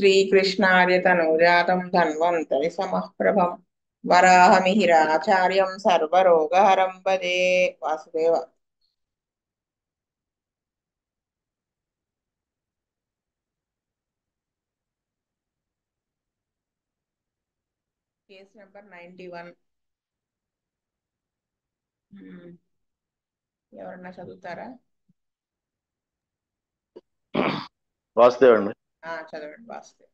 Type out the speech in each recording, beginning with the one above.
श्रीकृष्णार्यतनूजातं धन्वन्तरि समःप्रभं वराहमिहिराचार्यं सर्वरोगहरं भजे Vasudev. Case number 91. ఎవరన్నా చదువుతారా? వాసుదేవ్ అండి. చదవండి Vasudev.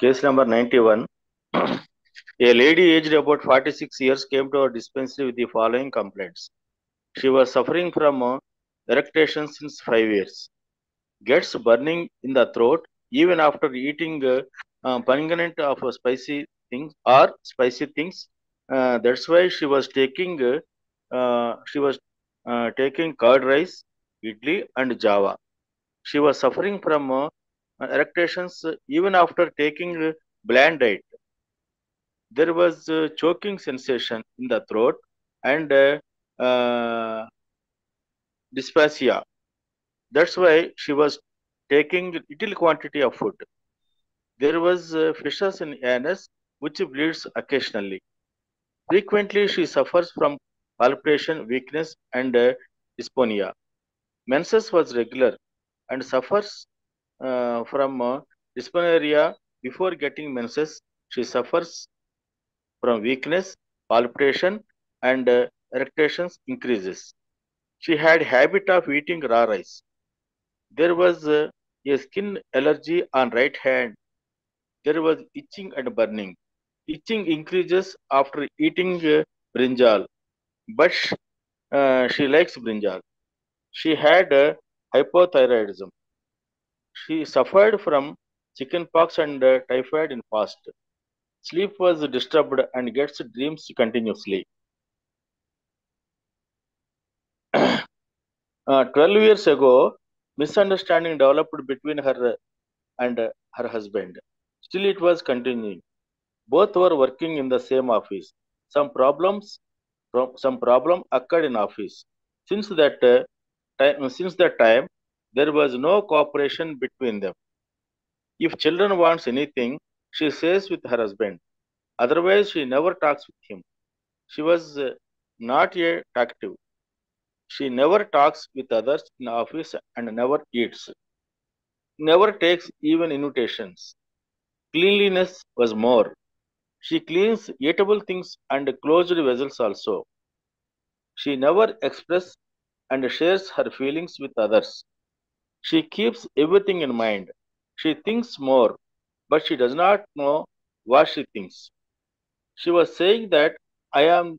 Case number 91. A lady aged about 46 years came to our dispensary with the following complaints. She was suffering from eructation since 5 years. Gets burning in the throat even after eating pungent of spicy things. That's why she was taking curd rice, idli and java. She was suffering from eructations even after taking bland diet. There was choking sensation in the throat and dysphagia. That's why she was taking little quantity of food. There was fissures in anus which bleeds occasionally. Frequently she suffers from palpitation, weakness and dyspnea. Menses was regular and suffers from dysmenorrhea. Before getting menses, she suffers from weakness, palpitation and erections increases. She had habit of eating raw rice. There was a skin allergy on right hand. There was itching and burning. Itching increases after eating brinjal, but she likes brinjal. She had hypothyroidism. She suffered from chickenpox and typhoid in past. Sleep was disturbed and gets dreams continuously. 12 years ago, misunderstanding developed between her and her husband. Still, it was continuing. Both were working in the same office. Some problem occurred in office. Since that time, there was no cooperation between them. If children wants anything, she says with her husband. Otherwise, she never talks with him. She was not a talkative. She never talks with others in office and never eats. Never takes even invitations. Cleanliness was more. She cleans eatable things and closed vessels also. She never expresses and shares her feelings with others. She keeps everything in mind. She thinks more, but she does not know what she thinks. She was saying that I am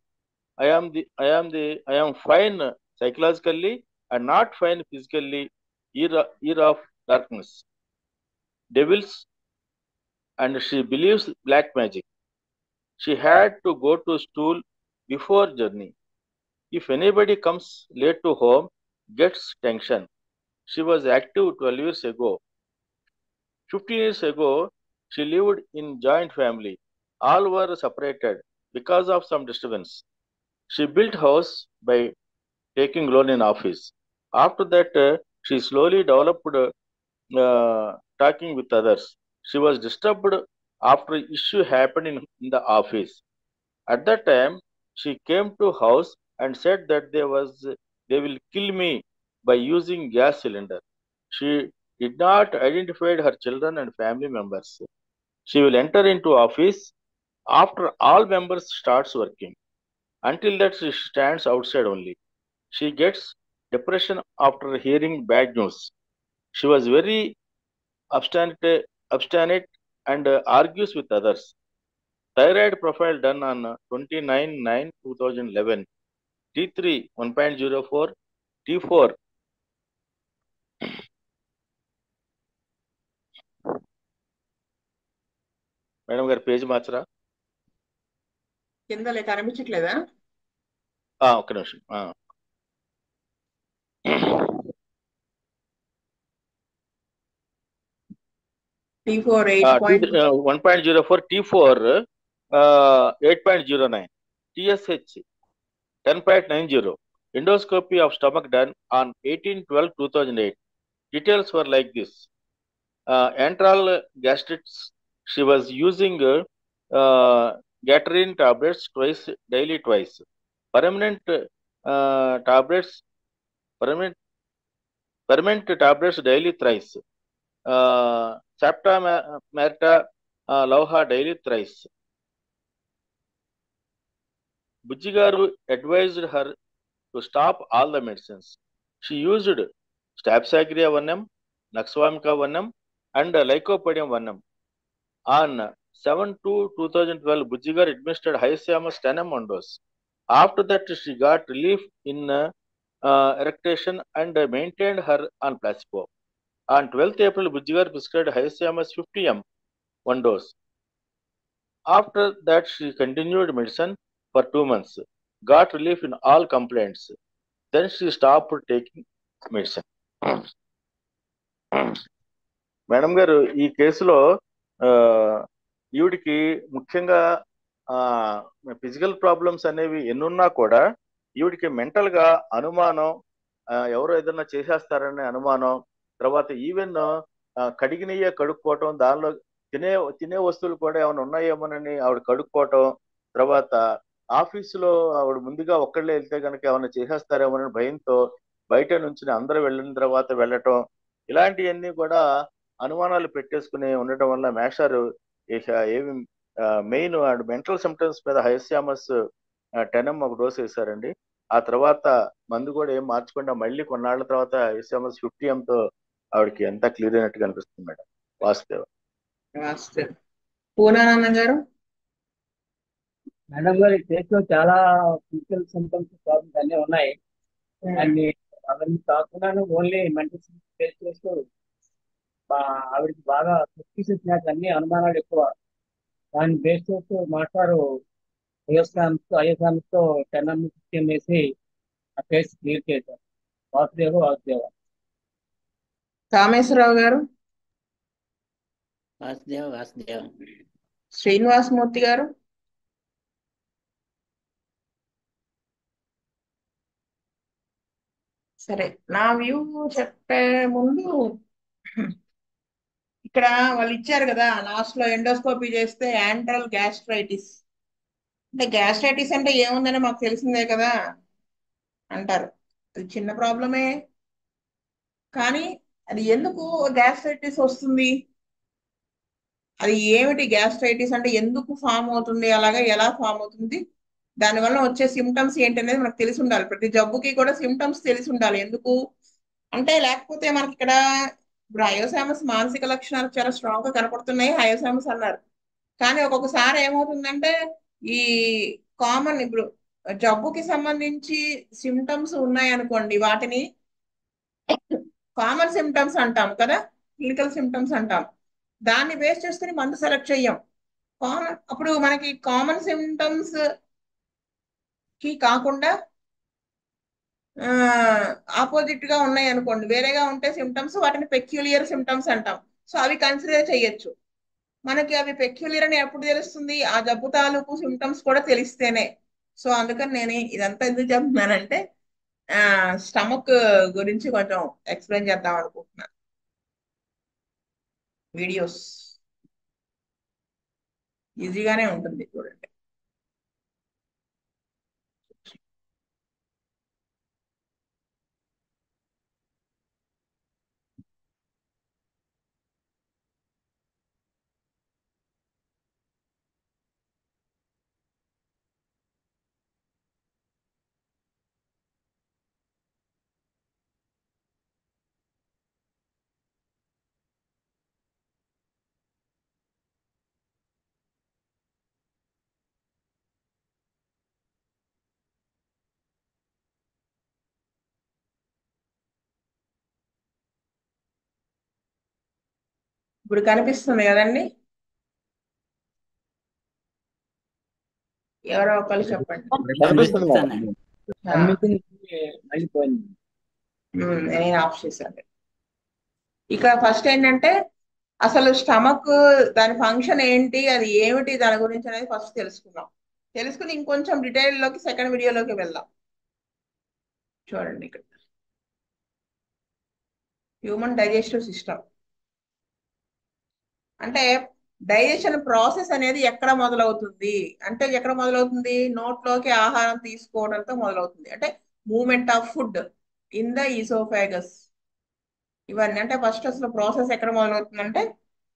fine psychologically and not fine physically. Year of darkness, devils, and she believes black magic. She had to go to school before journey. If anybody comes late to home, gets tension. She was active 12 years ago. 15 years ago, she lived in joint family. All were separated because of some disturbance. She built house by taking loan in office. After that, she slowly developed talking with others. She was disturbed after issue happened in the office. At that time, she came to house and said that they will kill me by using gas cylinder. She did not identify her children and family members. She will enter into office after all members starts working. Until that, she stands outside only. She gets depression after hearing bad news. She was very obstinate and argues with others. Thyroid profile done on 29/9/2011. T3 1.04, T4 madam గారు page మార్చరా? కింద కనిపించట్లేదా? ఒక్క నిమిషం. T4 1.04, T4 8.09, TSH 10.90. Endoscopy of stomach done on 18/12/2008. Details were like this. Antral gastritis. She was using Gatorine tablets twice. Permanent tablets, permanent tablets daily thrice. Sapta Merta Lauha daily thrice. Bujjigaru advised her to stop all the medicines. She used Stabsagria Vanam, Naxwamika Vanam, and Lycopodium Vanam. On 7/2/2012, Bujjigar administered Hyoscyamus tenem on dose. After that, she got relief in erectation and maintained her on placebo. On 12th April, Bujjigar prescribed Hyoscyamus 50 mg, 1 dose. After that, she continued medicine for 2 months, got relief in all complaints. Then she stopped taking medicine. Madam గారు, ఈ కేసులో ఈవిడికి ముఖ్యంగా physical problems అనేవి ఎన్నున్నా కూడా ఈవిడికి mental గా అనుమానం, ఎవరో ఏదన్నా చేసేస్తారనే అనుమానం, తర్వాత ఈవెన్ కడిగినయ్యే కడుక్కోవటం, దానిలో తినే వస్తువులు కూడా ఏమైనా ఉన్నాయేమోనని ఆవిడ కడుక్కోవటం, తర్వాత ఆఫీసులో ఆవిడ ముందుగా ఒక్కళ్ళే వెళ్తే కనుక ఏమైనా చేసేస్తారేమోనని భయంతో బయట నుంచి అందరూ వెళ్ళిన తర్వాత వెళ్ళటం, ఇలాంటివన్నీ కూడా అనుమానాలు పెట్టేసుకుని ఉండటం వల్ల మేషారు ఏమి మెయిన్ మెంటల్ సిమ్టమ్స్ మీద హైస్యామస్ 10 mg 1 డోస్ వేశారండి. ఆ తర్వాత మందు కూడా ఏం మార్చకుండా మళ్ళీ కొన్నాళ్ళ తర్వాత హైస్యామస్ 50 mg తో ఆవిడకి ఎంత క్లియర్ అయినట్టు కనిపిస్తుంది మేడం. వాసుదేవ. పూర్ణానంద గారు. మేడం గారు, ఈ కేసులో చాలా ఫిజికల్ సిమ్టమ్స్ ప్రాబ్లమ్స్ అన్నీ ఉన్నాయి. అన్ని అవన్నీ కాకుండా ఓన్లీ మెంటల్ సిమ్టమ్స్ ఫేస్ చేస్తూ ఆవిడకి బాగా సస్పిషియస్ అన్ని అనుమానాలు ఎక్కువ. దాన్ని బేస్ చేస్తూ మాస్టారు ఐఎస్ఆమ్స్ తో 10 mg 50 mg వేసి ఆ కేసు క్లియర్ చేశారు. వాసుదేవ. కామేశ్వరరావు గారు. వాసుదేవ. శ్రీనివాసమూర్తి గారు. సరే, నా వ్యూ చెప్పే ముందు ఇక్కడ వాళ్ళు ఇచ్చారు కదా, లాస్ట్ లో ఎండోస్కోపీ చేస్తే యాంట్రల్ గ్యాస్ట్రైటిస్. అంటే గ్యాస్ట్రైటిస్ అంటే ఏముందని మాకు తెలిసిందే కదా అంటారు. అది చిన్న ప్రాబ్లమే, కానీ అది ఎందుకు గ్యాస్ట్రైటిస్ వస్తుంది, అది ఏమిటి గ్యాస్ట్రైటిస్ అంటే ఎందుకు ఫామ్ అవుతుంది, అలాగా ఎలా ఫామ్ అవుతుంది, దానివల్ల వచ్చే సిమ్టమ్స్ ఏంటి అనేది మనకు తెలిసి ఉండాలి. ప్రతి జబ్బుకి కూడా సిమ్టమ్స్ తెలిసి ఉండాలి. ఎందుకు అంటే లేకపోతే మనకి ఇక్కడ ఇప్పుడు హయోసామస్ మానసిక లక్షణాలు చాలా స్ట్రాంగ్ గా కనపడుతున్నాయి, హయోసామస్ అన్నారు. కానీ ఒక్కొక్కసారి ఏమవుతుందంటే ఈ కామన్ ఇప్పుడు జబ్బుకి సంబంధించి సిమ్టమ్స్ ఉన్నాయి అనుకోండి, వాటిని కామన్ సిమ్టమ్స్ అంటాం కదా, క్లినికల్ సిమ్టమ్స్ అంటాం. దాన్ని బేస్ చేసుకుని మందు సెలెక్ట్ చెయ్యం. అప్పుడు మనకి కామన్ సిమ్టమ్స్ కి కాకుండా ఆపోజిట్ గా ఉన్నాయి అనుకోండి, వేరేగా ఉంటే సిమ్టమ్స్, వాటిని పెక్యులియర్ సిమ్టమ్స్ అంటాం. సో అవి కన్సిడర్ చేయొచ్చు. మనకి అవి పెక్యులియర్ అని ఎప్పుడు తెలుస్తుంది, ఆ జబ్బు తాలూకు సిమ్టమ్స్ కూడా తెలిస్తేనే. సో అందుకని నేను ఇదంతా ఎందుకు చెప్తున్నానంటే స్టమక్ గురించి కొంచెం ఎక్స్ప్లెయిన్ చేద్దాం అనుకుంటున్నాను. వీడియోస్ ఈజీగానే ఉంటుంది చూడండి. ఇప్పుడు కనిపిస్తుంది కదండి, ఎవరో ఒకళ్ళు చెప్పండి. నేను ఆఫ్ చేశాను. ఇక్కడ ఫస్ట్ ఏంటంటే అసలు స్టమక్ దాని ఫంక్షన్ ఏంటి, అది ఏమిటి, దాని గురించి అనేది ఫస్ట్ తెలుసుకున్నాం. తెలుసుకుని ఇంకొంచెం డీటెయిల్ లోకి సెకండ్ వీడియోలోకి వెళ్దాం. చూడండి ఇక్కడ హ్యూమన్ డైజెస్టివ్ సిస్టమ్. అంటే డైజెషన్ ప్రాసెస్ అనేది ఎక్కడ మొదలవుతుంది అంటే ఎక్కడ మొదలవుతుంది? నోట్లోకి ఆహారం తీసుకోవడంతో మొదలవుతుంది. అంటే movement of food in the oesophagus. ఇవన్నీ అంటే ఫస్ట్ అసలు ప్రాసెస్ ఎక్కడ మొదలవుతుంది అంటే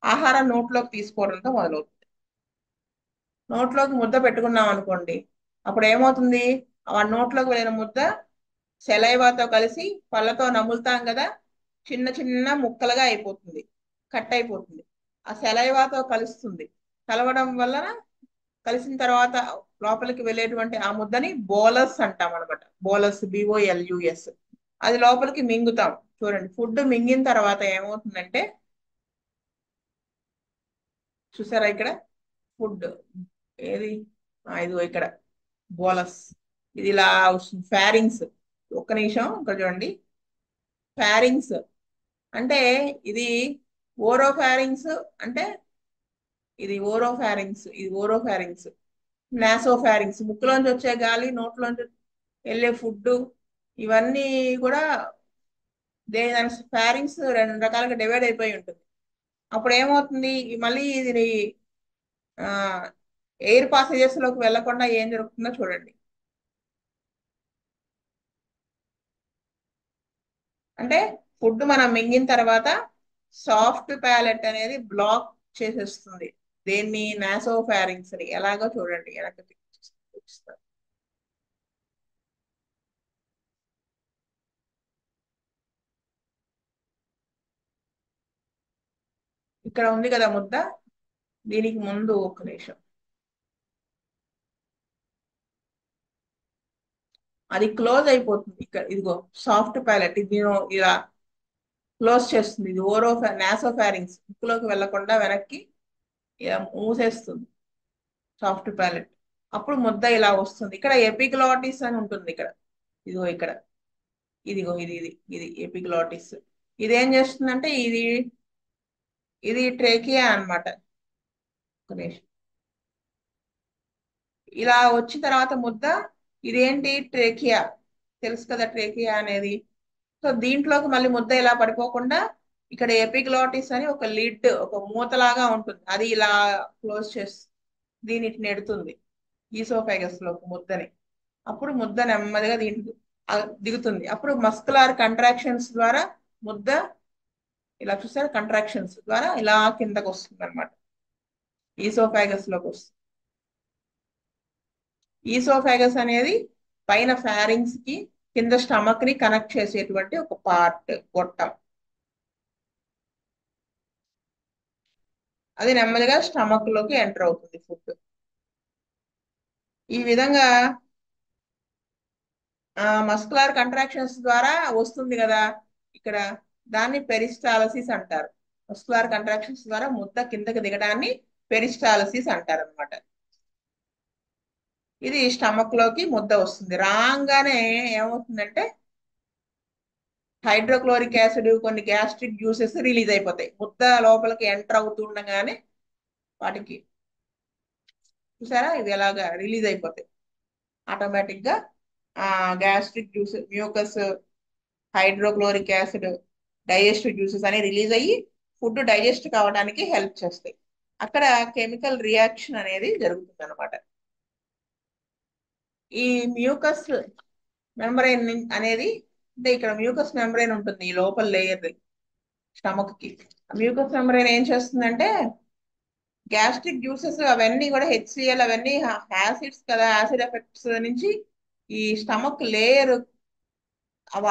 ఆహారం నోట్లోకి తీసుకోవడంతో మొదలవుతుంది. నోట్లోకి ముద్ద పెట్టుకున్నాం అనుకోండి, అప్పుడు ఏమవుతుంది? ఆ నోట్లోకి వెళ్ళిన ముద్ద సెలైవాతో కలిసి పళ్ళతో నములుతాం కదా, చిన్న చిన్న ముక్కలుగా అయిపోతుంది, కట్ అయిపోతుంది. ఆ సెలైవాతో కలుస్తుంది. కలవడం వలన కలిసిన తర్వాత లోపలికి వెళ్ళేటువంటి ఆ ముద్దని బోలస్ అంటాం అనమాట. Bolus, BOLUS. అది లోపలికి మింగుతాం. చూడండి, ఫుడ్ మింగిన తర్వాత ఏమవుతుందంటే, చూసారా ఇక్కడ ఫుడ్ ఏది? ఇదిగో ఇక్కడ బోలస్. ఇది ఇలా వస్తుంది. ఫ్యారింగ్స్, ఒక్క నిమిషం ఇక్కడ చూడండి. ఫ్యారింగ్స్ అంటే ఇది ఓరోఫారింగ్స్, అంటే ఇది ఓరోఫారింగ్స్, ఇది ఓరోఫారింగ్స్. నాసోఫారింగ్స్ ముక్కులోంచి వచ్చే గాలి, నోట్లోంచి వెళ్ళే ఫుడ్, ఇవన్నీ కూడా దాని ఫారింగ్స్ రెండు రకాలుగా డివైడ్ అయిపోయి ఉంటుంది. అప్పుడు ఏమవుతుంది? మళ్ళీ ఇది ఎయిర్ పాసేజెస్ లోకి వెళ్లకుండా ఏం జరుగుతుందో చూడండి. అంటే ఫుడ్ మనం మింగిన తర్వాత సాఫ్ట్ ప్యాలెట్ అనేది బ్లాక్ చేసేస్తుంది. దేన్ని? నాసోఫారింగ్స్ ని. ఎలాగో చూడండి, వెనక్కి చూపిస్తాను. ఇక్కడ ఉంది కదా ముద్ద, దీనికి ముందు ఒక నిమిషం. అది క్లోజ్ అయిపోతుంది. ఇక్కడ ఇదిగో సాఫ్ట్ ప్యాలెట్, ఇది ఇలా క్లోజ్ చేస్తుంది. ఇది నాసోఫారింగ్స్, ముక్కులోకి వెళ్లకుండా వెనక్కి ఇలా మూసేస్తుంది సాఫ్ట్ ప్యాలెట్. అప్పుడు ముద్ద ఇలా వస్తుంది. ఇక్కడ ఎపిగ్లాటిస్ అని ఉంటుంది. ఇక్కడ ఇదిగో ఇక్కడ ఇదిగో ఇది ఇది ఇది ఎపిగ్లాటిస్. ఇదేం చేస్తుందంటే ఇది ఇది ట్రేకియా అన్నమాట. ఒక నిమిషం. ఇలా వచ్చిన తర్వాత ముద్ద, ఇదేంటి? ట్రేకియా. తెలుసు కదా ట్రేకియా అనేది. సో దీంట్లోకి మళ్ళీ ముద్ద ఇలా పడిపోకుండా ఇక్కడ ఎపిగ్లాటిస్ అని ఒక లిడ్, ఒక మూతలాగా ఉంటుంది. అది ఇలా క్లోజ్ చేస్తుంది, దీనికి నెడుతుంది ఈసోఫాగస్ లోకి ముద్దని. అప్పుడు ముద్ద నెమ్మదిగా దీంట్లో దిగుతుంది. అప్పుడు మస్కులార్ కంట్రాక్షన్స్ ద్వారా ముద్ద ఇలా, చూసారా, కంట్రాక్షన్స్ ద్వారా ఇలా కిందకు వస్తుంది అనమాట, ఈసోఫాగస్ లోకి వస్తుంది. ఈసోఫాగస్ అనేది పైన ఫారింగ్స్ కి కింద స్టమక్ ని కనెక్ట్ చేసేటువంటి ఒక పార్ట్, గొట్టం. అది నెమ్మదిగా స్టమక్ లోకి ఎంటర్ అవుతుంది ఫుడ్. ఈ విధంగా మస్కులార్ కంట్రాక్షన్స్ ద్వారా వస్తుంది కదా ఇక్కడ, దాన్ని పెరిస్టాలసిస్ అంటారు. మస్కులార్ కంట్రాక్షన్స్ ద్వారా ముద్ద కిందకి దిగడాన్ని పెరిస్టాలసిస్ అంటారు అనమాట. ఇది స్టమక్ లోకి ముద్ద వస్తుంది. రాగానే ఏమవుతుందంటే హైడ్రోక్లోరిక్ యాసిడ్, కొన్ని గ్యాస్ట్రిక్ జ్యూసెస్ రిలీజ్ అయిపోతాయి. ముద్ద లోపలికి ఎంటర్ అవుతుండగానే వాటికి, చూసారా, ఇవి ఎలాగా రిలీజ్ అయిపోతాయి ఆటోమేటిక్ గా. Gastric juice, mucus, hydrochloric acid, digestive juices అని రిలీజ్ అయ్యి ఫుడ్ డైజెస్ట్ కావడానికి హెల్ప్ చేస్తాయి. అక్కడ కెమికల్ రియాక్షన్ అనేది జరుగుతుంది అనమాట. ఈ మ్యూకస్ మెంబ్రెయిన్ అనేది, అంటే ఇక్కడ మ్యూకస్ మెంబ్రెయిన్ ఉంటుంది ఈ లోపల లేయర్ స్టమక్ కి. మ్యూకస్ మెంబ్రెయిన్ ఏం చేస్తుందంటే గ్యాస్ట్రిక్ జ్యూసెస్ అవన్నీ కూడా HCl అవన్నీ యాసిడ్స్ కదా, యాసిడ్ ఎఫెక్ట్స్ నుంచి ఈ స్టమక్ లేయర్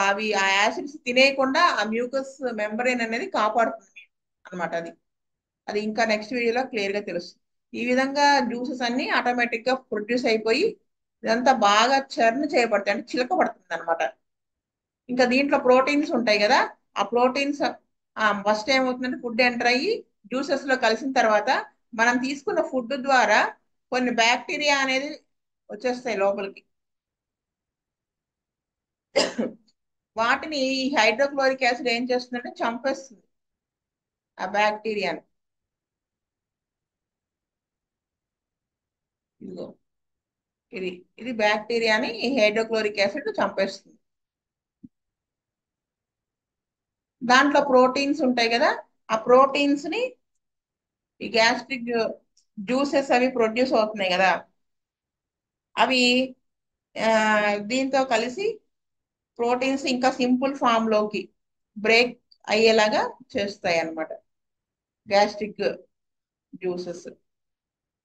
అవి ఆ యాసిడ్స్ తినేయకుండా ఆ మ్యూకస్ మెంబ్రెయిన్ అనేది కాపాడుతుంది అనమాట. అది అది ఇంకా నెక్స్ట్ వీడియోలో క్లియర్ గా తెలుస్తుంది. ఈ విధంగా జ్యూసెస్ అన్ని ఆటోమేటిక్ గా ప్రొడ్యూస్ అయిపోయి ఇదంతా బాగా చర్న్ చేయబడతాయి, అంటే చిలకబడుతుంది అనమాట. ఇంకా దీంట్లో ప్రోటీన్స్ ఉంటాయి కదా, ఆ ప్రోటీన్స్ ఫస్ట్ ఏమవుతుందంటే ఫుడ్ ఎంటర్ అయ్యి జ్యూసెస్ లో కలిసిన తర్వాత మనం తీసుకున్న ఫుడ్ ద్వారా కొన్ని బ్యాక్టీరియా అనేది వచ్చేస్తాయి లోపలికి. వాటిని ఈ హైడ్రోక్లోరిక్ యాసిడ్ ఏం చేస్తుందంటే చంపేస్తుంది ఆ బ్యాక్టీరియాని. ఇదిగో ఇది ఇది బ్యాక్టీరియాని ఈ హైడ్రోక్లోరిక్ యాసిడ్ చంపేస్తుంది. దాంట్లో ప్రోటీన్స్ ఉంటాయి కదా, ఆ ప్రోటీన్స్ ని ఈ గ్యాస్ట్రిక్ జ్యూసెస్ అవి ప్రొడ్యూస్ అవుతున్నాయి కదా, అవి దీంతో కలిసి ప్రోటీన్స్ ఇంకా సింపుల్ ఫామ్ లోకి బ్రేక్ అయ్యేలాగా చేస్తాయి అన్నమాట గ్యాస్ట్రిక్ జ్యూసెస్.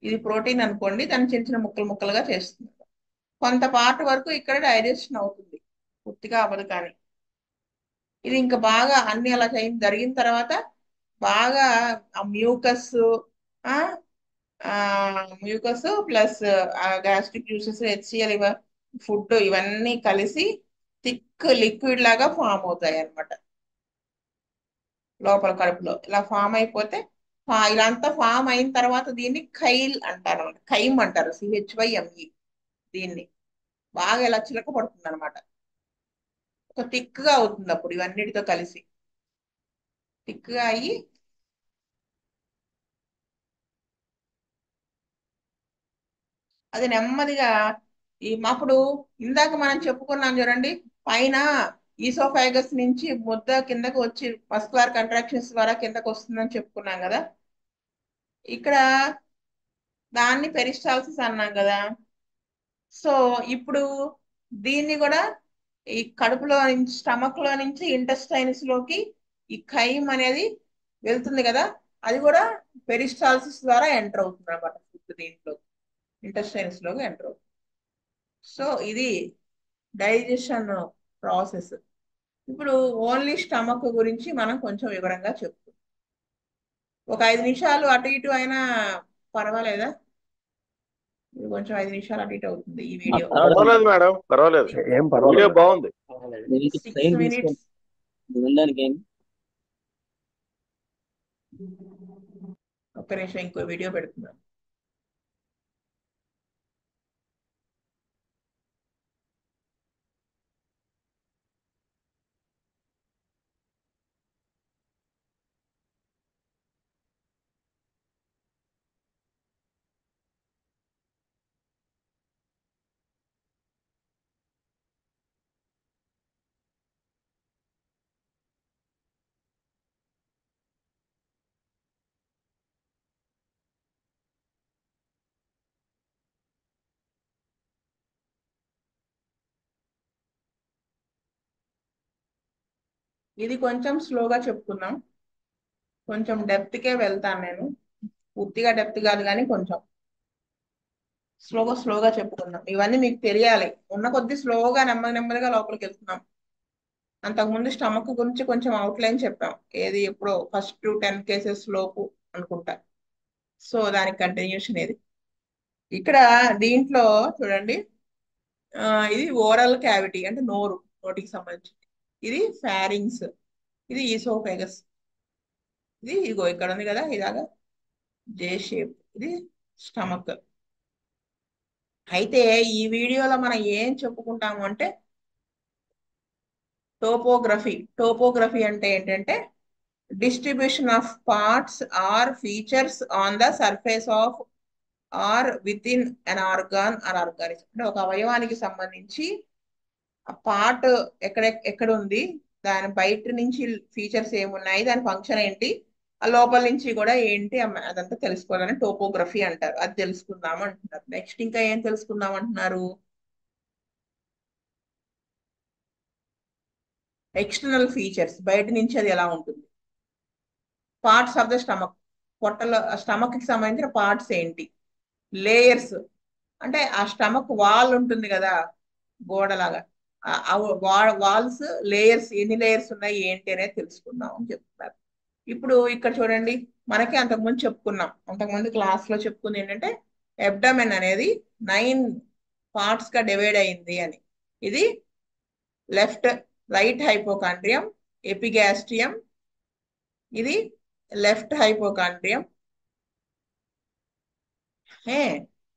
ఇది ప్రోటీన్ అనుకోండి, దాన్ని చిన్న చిన్న ముక్కలు ముక్కలుగా చేస్తుంది. కొంత పార్ట్ వరకు ఇక్కడ డైజెషన్ అవుతుంది, పూర్తిగా అవ్వదు. కానీ ఇది ఇంకా బాగా అన్ని అలా జరిగిన తర్వాత బాగా ఆ mucus mucus plus gastric juices, HCl food ఇవన్నీ కలిసి థిక్ లిక్విడ్ లాగా ఫామ్ అవుతాయి అన్నమాట లోపల కడుపులో. ఇలా ఫామ్ అయిపోతే ఇలాంతా ఫామ్ అయిన తర్వాత దీన్ని ఖైల్ అంటారు అనమాట, ఖైమ్ అంటారు, CHYME. దీన్ని బాగా ఇలా చిలక పడుతుంది అనమాట, ఒక థిక్ గా అవుతుంది. అప్పుడు ఇవన్నిటితో కలిసి థిక్ గా అయ్యి అది నెమ్మదిగా అప్పుడు ఇందాక మనం చెప్పుకున్నాం చూడండి, పైన ఈసోఫాగస్ నుంచి ముద్ద కిందకు వచ్చి మస్కులర్ కంట్రాక్షన్స్ ద్వారా కిందకు వస్తుందని చెప్పుకున్నాం కదా. ఇక్కడ దాన్ని పెరిస్టాల్సిస్ అన్నాం కదా. సో ఇప్పుడు దీన్ని కూడా ఈ కడుపులో నుంచి, స్టమక్ లో నుంచి ఇంటెస్టైన్స్ లోకి ఈ ఖైమ్ అనేది వెళ్తుంది కదా, అది కూడా పెరిస్టాల్సిస్ ద్వారా ఎంటర్ అవుతుంది అన్నమాట ఫుడ్ దీంట్లో, ఇంటెస్టైన్స్ లోకి ఎంటర్ అవుతుంది. సో ఇది డైజెషన్ ప్రాసెస్. ఇప్పుడు ఓన్లీ స్టమక్ గురించి మనం కొంచెం వివరంగా చెప్పుకుందాం. ఒక 5 నిమిషాలు అటు ఇటు అయినా పర్వాలేదా? ఇది కొంచెం 5 నిమిషాలు అటు ఇటు అవుతుంది ఈ వీడియో. పర్వాలేదు మేడం, పర్వాలేదు, ఏం వీడియో పర్వాలేదు. బాగుంది. 6 minutes. ఒక్క నిమిషం, ఇంకో వీడియో పెడుతున్నాను. ఇది కొంచెం స్లోగా చెప్పుకుందాం, కొంచెం డెప్త్కే వెళ్తాను నేను. పూర్తిగా డెప్త్ కాదు కానీ కొంచెం స్లోగా చెప్పుకుందాం. ఇవన్నీ మీకు తెలియాలి, ఉన్న కొద్ది స్లోగా నెమ్మదిగా లోపలికి వెళ్తున్నాం. అంతకుముందు స్టమక్ గురించి కొంచెం అవుట్లైన్ చెప్పాం, ఏది ఎప్పుడో ఫస్ట్ 10 కేసెస్ లోపు అనుకుంటా. సో దానికి కంటిన్యూషన్ ఇది. ఇక్కడ దీంట్లో చూడండి, ఇది ఓరల్ క్యావిటీ అంటే నోటికి సంబంధించి. ఇది ఫారింగ్స్, ఇది ఈసోఫేగస్, ఇది ఇగో ఇక్కడ ఉంది కదా ఇలాగా జే షేప్, ఇది స్టమక్. అయితే ఈ వీడియోలో మనం ఏం చెప్పుకుంటాము అంటే టోపోగ్రఫీ అంటే ఏంటంటే distribution of parts or features on the surface of or within an organ or organism. అంటే ఒక అవయవానికి సంబంధించి ఆ పార్ట్ ఎక్కడ ఉంది, దాని బయట నుంచి ఫీచర్స్ ఏమున్నాయి, దాని ఫంక్షన్ ఏంటి, ఆ లోపల నుంచి కూడా ఏంటి, అదంతా తెలుసుకోవాలని టోపోగ్రఫీ అంటారు. అది తెలుసుకుందాం అంటున్నారు. నెక్స్ట్ ఇంకా ఏం తెలుసుకుందాం అంటున్నారు, ఎక్స్టర్నల్ ఫీచర్స్, బయట నుంచి అది ఎలా ఉంటుంది. పార్ట్స్ ఆఫ్ ద స్టమక్, పొట్టలో స్టమక్ కి సంబంధించిన పార్ట్స్ ఏంటి, లేయర్స్ అంటే ఆ స్టమక్ వాల్ ఉంటుంది కదా గోడలాగా, వాల్స్ లేయర్స్, ఎన్ని లేయర్స్ ఉన్నాయి ఏంటి అనేది తెలుసుకుందాం అని చెప్తున్నారు. ఇప్పుడు ఇక్కడ చూడండి, మనకి అంతకుముందు చెప్పుకున్నాం, అంతకుముందు క్లాస్ లో చెప్పుకుంది ఏంటంటే అబ్డమెన్ అనేది 9 పార్ట్స్ గా డివైడ్ అయింది అని. ఇది రైట్ హైపోకాండ్రియం, ఎపిగాస్ట్రియం, ఇది లెఫ్ట్ హైపోకాండ్రియం.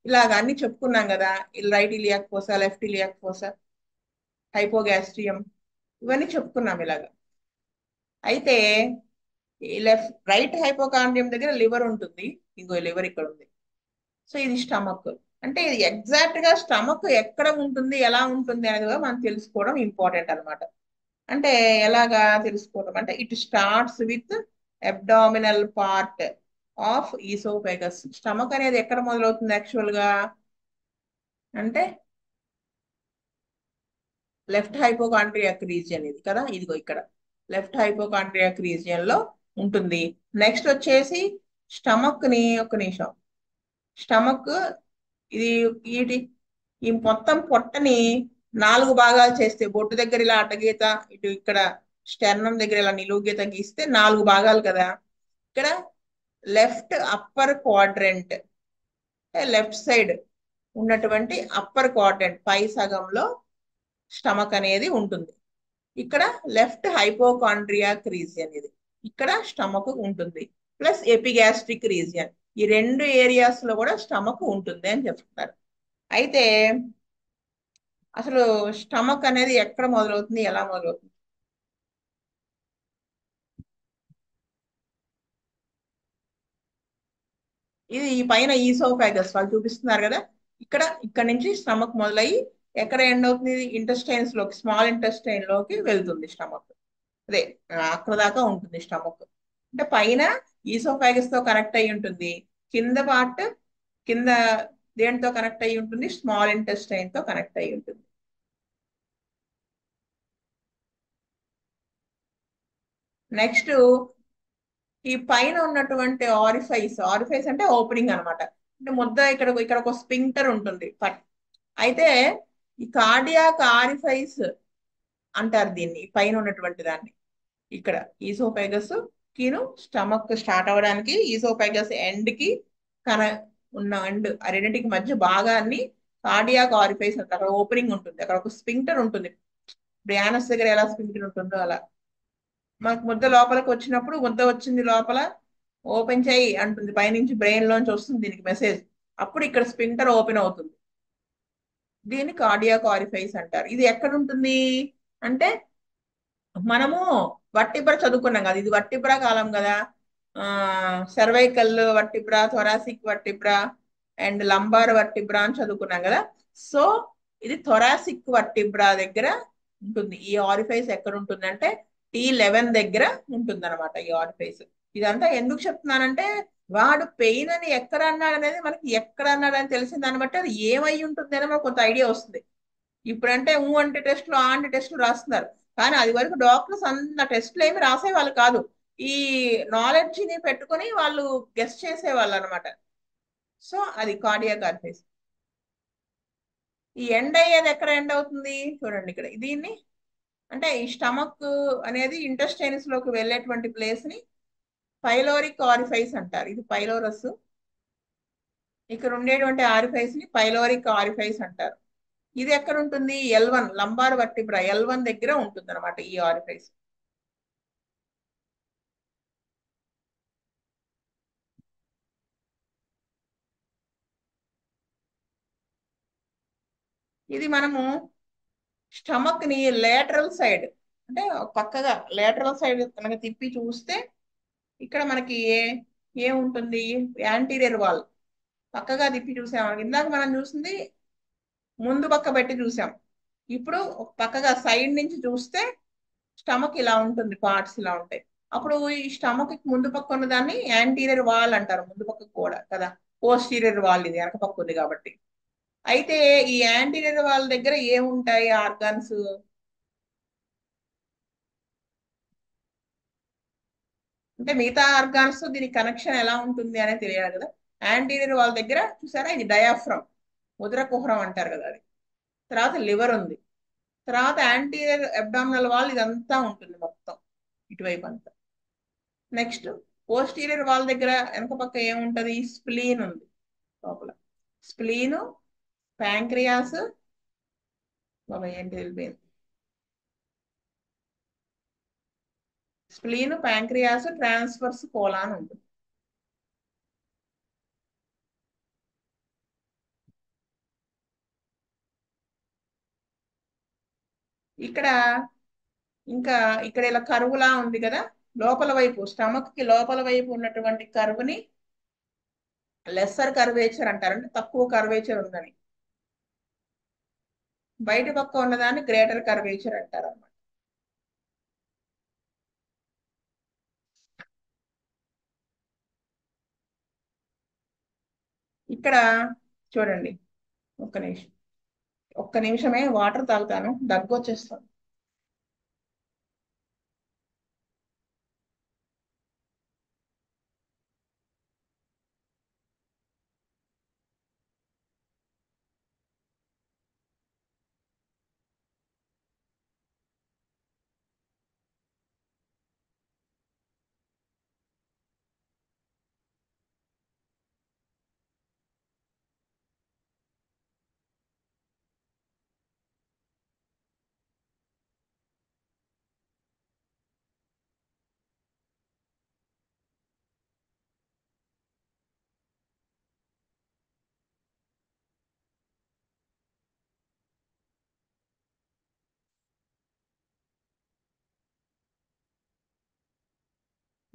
ఇలాగ అన్ని చెప్పుకున్నాం కదా, right iliac fossa, left iliac fossa, hypogastrium, ఇవన్నీ చెప్పుకున్నాం ఇలాగా. అయితే రైట్ హైపోకాండ్రియం దగ్గర లివర్ ఉంటుంది, ఇంకో లివర్ ఇక్కడ ఉంది. సో ఇది స్టమక్. అంటే ఇది ఎగ్జాక్ట్ గా స్టమక్ ఎక్కడ ఉంటుంది, ఎలా ఉంటుంది అనేది కూడా మనం తెలుసుకోవడం ఇంపార్టెంట్ అనమాట. అంటే ఎలాగా తెలుసుకోవడం అంటే it starts with abdominal part of oesophagus. Stomach అనేది ఎక్కడ మొదలవుతుంది యాక్చువల్ గా అంటే లెఫ్ట్ హైపోకాండ్రియాక్ రీజియన్ ఇది కదా, ఇదిగో ఇక్కడ లెఫ్ట్ హైపోకాండ్రియాక్ రీజియన్ లో ఉంటుంది. నెక్స్ట్ వచ్చేసి స్టమక్ ని, ఒక నిమిషం, స్టమక్ ఇది ఈ ఈ మొత్తం పొట్టని 4 భాగాలు చేస్తే, బొట్టు దగ్గర ఇలా అడ్డగీత, ఇటు ఇక్కడ స్టెర్నం దగ్గర ఇలా నిలువు గీత గీస్తే 4 భాగాలు కదా. ఇక్కడ left upper quadrant, left side ఉన్నటువంటి అప్పర్ క్వాడ్రెంట్ పై సగంలో స్టమక్ అనేది ఉంటుంది. ఇక్కడ లెఫ్ట్ హైపోకాండ్రియాక్ రీజియన్ ఇది, ఇక్కడ స్టమక్ ఉంటుంది. ప్లస్ ఎపిగాస్ట్రిక్ రీజియన్, ఈ 2 ఏరియాస్ లో కూడా స్టమక్ ఉంటుంది అని చెప్తున్నారు. అయితే అసలు స్టమక్ అనేది ఎక్కడ మొదలవుతుంది, ఎలా మొదలవుతుంది? ఇది ఈ పైన ఈసోఫాగస్ వాళ్ళు చూపిస్తున్నారు కదా, ఇక్కడ నుంచి స్టమక్ మొదలయ్యి ఎక్కడ ఎండ్ అవుతుంది, ఇంటెస్టైన్స్ లోకి, స్మాల్ ఇంటెస్టైన్ లోకి వెళ్తుంది స్టమక్. అదే అక్కడ దాకా ఉంటుంది స్టమక్. అంటే పైన ఈసోఫాగస్ తో కనెక్ట్ అయి ఉంటుంది, కింద పార్ట్ కింద దేంతో కనెక్ట్ అయి ఉంటుంది, స్మాల్ ఇంటెస్టైన్ తో కనెక్ట్ అయి ఉంటుంది. నెక్స్ట్ ఈ పైన ఉన్నటువంటి ఆరిఫైస్ అంటే ఓపెనింగ్ అనమాట. అంటే ముద్ద ఇక్కడ ఒక స్పింక్టర్ ఉంటుంది. అయితే ఈ కార్డియాక్ ఆరిఫైస్ అంటారు దీన్ని, పైన ఉన్నటువంటి దాన్ని. ఇక్కడ ఈసోఫాగస్ కిను స్టమక్ స్టార్ట్ అవ్వడానికి ఈసోఫాగస్ ఎండ్ కి ఉన్న ఎండ్, ఆ రెండింటికి మధ్య భాగాన్ని కార్డియాక్ ఆరిఫైస్ అంటారు. అక్కడ ఓపెనింగ్ ఉంటుంది, అక్కడ ఒక స్పింక్టర్ ఉంటుంది. ఇప్పుడు యానస్ దగ్గర ఎలా స్పింక్టర్ ఉంటుందో అలా మనకు ముద్ద లోపలికి వచ్చినప్పుడు, ముద్ద వచ్చింది లోపల ఓపెన్ చేయి అంటుంది, పైనుంచి బ్రెయిన్ లోంచి వస్తుంది దీనికి మెసేజ్. అప్పుడు ఇక్కడ స్పింక్టర్ ఓపెన్ అవుతుంది. దీన్ని కార్డియాక్ ఆరిఫైస్ అంటారు. ఇది ఎక్కడ ఉంటుంది అంటే, మనము వర్టిబ్రా చదువుకున్నాం కదా, ఇది వర్టిబ్రా కాలం కదా. Cervical vertebra, thoracic vertebra and lumbar vertebra అని చదువుకున్నాం కదా. సో ఇది థొరాసిక్ వర్టిబ్రా దగ్గర ఉంటుంది. ఈ ఆరిఫైస్ ఎక్కడ ఉంటుంది అంటే T11 దగ్గర ఉంటుంది అనమాట ఈ ఆరిఫైస్. ఇదంతా ఎందుకు చెప్తున్నానంటే, వాడు పెయిన్ అని ఎక్కడ అన్నాడు అనేది మనకి ఎక్కడ అన్నాడు అని తెలిసిన దాన్ని బట్టి అది ఏమై ఉంటుంది అని మనకు కొంత ఐడియా వస్తుంది. ఇప్పుడంటే అంటే టెస్టులు, అంటే టెస్టులు రాస్తున్నారు, కానీ అది వరకు డాక్టర్స్ అన్న టెస్టులు ఏమి రాసేవాళ్ళు కాదు. ఈ నాలెడ్జిని పెట్టుకొని వాళ్ళు గెస్ట్ చేసేవాళ్ళు అనమాట. సో అది కార్డియాక్ ఆరిఫైస్. ఈ ఎండ్ అయ్యేది ఎక్కడ ఎండ్ అవుతుంది చూడండి ఇక్కడ. దీన్ని అంటే ఈ స్టమక్ అనేది ఇంటెస్టైన్స్ లోకి వెళ్ళేటువంటి ప్లేస్ ని పైలోరిక్ ఆరిఫైస్ అంటారు. ఇది పైలోరస్, ఇక్కడ ఉండేటువంటి ఆరిఫైస్ ని పైలోరిక్ ఆరిఫైస్ అంటారు. ఇది ఎక్కడ ఉంటుంది, L1 లంబార్ వర్టిబ్రా L1 దగ్గర ఉంటుంది అనమాట ఈ ఆరిఫైస్. ఇది మనము స్టమక్ ని లేటరల్ సైడ్, అంటే పక్కగా లేటరల్ సైడ్ కనుక తిప్పి చూస్తే ఇక్కడ మనకి ఏముంటుంది, యాంటీరియర్ వాల్ పక్కగా తిప్పి చూసాం. ఇందాక మనం చూసింది ముందు పక్క పెట్టి చూసాం, ఇప్పుడు పక్కగా సైడ్ నుంచి చూస్తే స్టమక్ ఇలా ఉంటుంది, పార్ట్స్ ఇలా ఉంటాయి. అప్పుడు ఈ స్టమక్ ముందు పక్క ఉన్న దాన్ని యాంటీరియర్ వాల్ అంటారు, ముందు పక్క కూడా కదా. పోస్టీరియర్ వాల్ ఇది వెనక పక్క ఉంది కాబట్టి. అయితే ఈ యాంటీరియర్ వాల్ దగ్గర ఏముంటాయి ఆర్గాన్స్, అంటే మిగతా ఆర్గాన్స్ దీని కనెక్షన్ ఎలా ఉంటుంది అనేది తెలియాలి కదా. యాంటీరియర్ వాల్ దగ్గర చూసారా, ఇది డయాఫ్రమ్, ఉదర కుహరం అంటారు కదా అది. తర్వాత లివర్ ఉంది, తర్వాత యాంటీరియర్ అబ్డామినల్ వాల్ ఇదంతా ఉంటుంది మొత్తం ఇటువైపు అంతా. నెక్స్ట్ పోస్టీరియర్ వాల్ దగ్గర వెనక పక్క ఏముంటది, స్ప్లీన్ ఉంది లోపల. స్ప్లీను, ప్యాంక్రియాస్, బాబా ఏంటి తెలిపోయింది, స్ప్లీన్, ప్యాంక్రియాస్, ట్రాన్స్ఫర్స్ కోలాన్ ఉంటుంది. ఇక్కడ ఇంకా ఇక్కడ ఇలా కరువులా ఉంది కదా, లోపల వైపు స్టమక్ కి లోపల వైపు ఉన్నటువంటి కరువుని లెస్సర్ కర్వేచర్ అంటారు, అంటే తక్కువ కర్వేచర్ ఉందని. బయట పక్క ఉన్నదాన్ని గ్రేటర్ కర్వేచర్ అంటారు అన్నమాట. ఇక్కడ చూడండి, ఒక్క నిమిషం, ఒక్క నిమిషమే వాటర్ తాగుతాను, దగ్గు వచ్చేస్తాను.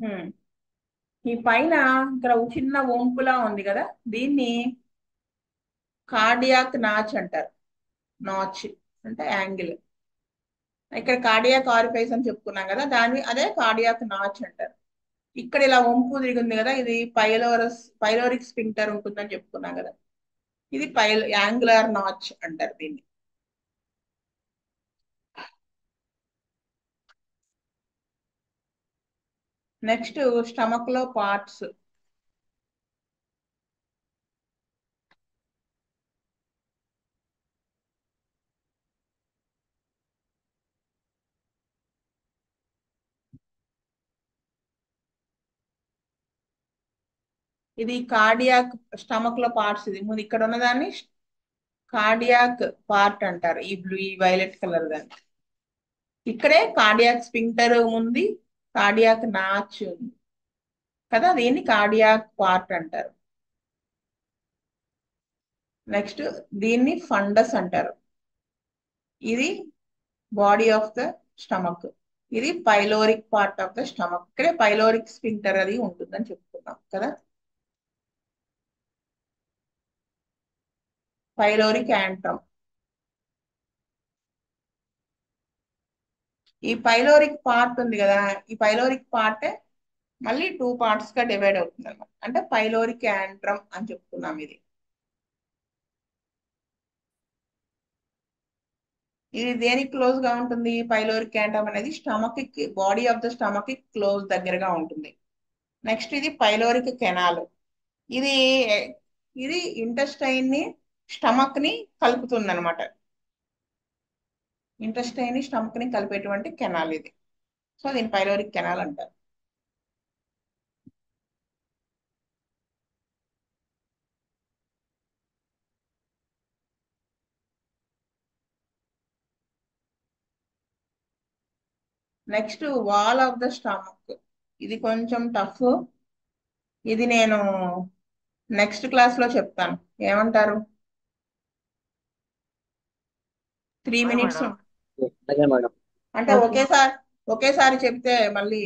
హ్మ్. ఈ పైన ఇక్కడ ఒక చిన్న వంపులా ఉంది కదా, దీన్ని కార్డియాక్ నాచ్ అంటారు. నాచ్ అంటే యాంగిల్. ఇక్కడ కార్డియాక్ ఆరిఫైస్ అని చెప్పుకున్నాం కదా, దాన్ని అదే కార్డియాక్ నాచ్ అంటారు. ఇక్కడ ఇలా వంపు తిరిగింది కదా, ఇది పైలోరిక్ స్ఫింక్టర్ ఉంటుందని చెప్పుకున్నాం కదా, ఇది యాంగులర్ నాచ్ అంటారు దీన్ని. నెక్స్ట్ స్టమక్ లో పార్ట్స్. ఇది కార్డియాక్, స్టమక్ లో పార్ట్స్. ఇది ముందు ఇక్కడ ఉన్నదాన్ని కార్డియాక్ పార్ట్ అంటారు, ఈ వైలెట్ కలర్ దాన్ని. ఇక్కడే కార్డియాక్ స్ఫింక్టర్ ఉంది, కార్డియాక్ నాచ్ ఉంది కదా, దీన్ని కార్డియాక్ పార్ట్ అంటారు. నెక్స్ట్ దీన్ని ఫండస్ అంటారు. ఇది బాడీ ఆఫ్ ద స్టమక్. ఇది pyloric part of the stomach. ఇక్కడే పైలోరిక్ స్ఫింక్టర్ అది ఉంటుందని చెప్పుకున్నాం కదా. Pyloric antrum. ఈ పైలోరిక్ పార్ట్ ఉంది కదా, ఈ పైలోరిక్ పార్ట్ మళ్ళీ 2 పార్ట్స్ గా డివైడ్ అవుతుంది అనమాట. అంటే పైలోరిక్ యాంట్రమ్ అని చెప్పుకున్నాం. ఇది దేనికి క్లోజ్ గా ఉంటుంది? పైలోరిక్ యాంట్రమ్ అనేది స్టమక్ కి, బాడీ ఆఫ్ ద స్టమక్ కి క్లోజ్ దగ్గరగా ఉంటుంది. నెక్స్ట్ ఇది పైలోరిక్ కెనాల్. ఇది ఇది ఇంటెస్టైన్ ని, స్టమక్ ని కలుపుతుంది అనమాట. ఇంటెస్టైన్ ని, స్టమక్ ని కలిపేటువంటి కెనాల్ ఇది. సో దీని పైలోరిక్ కెనాల్ అంటారు. Next wall of the stomach. ఇది కొంచెం టఫ్. ఇది నేను నెక్స్ట్ క్లాస్ లో చెప్తాను. ఏమంటారు? 3 minutes అదే మేడం. అంటే ఒకేసారి చెప్తే మళ్ళీ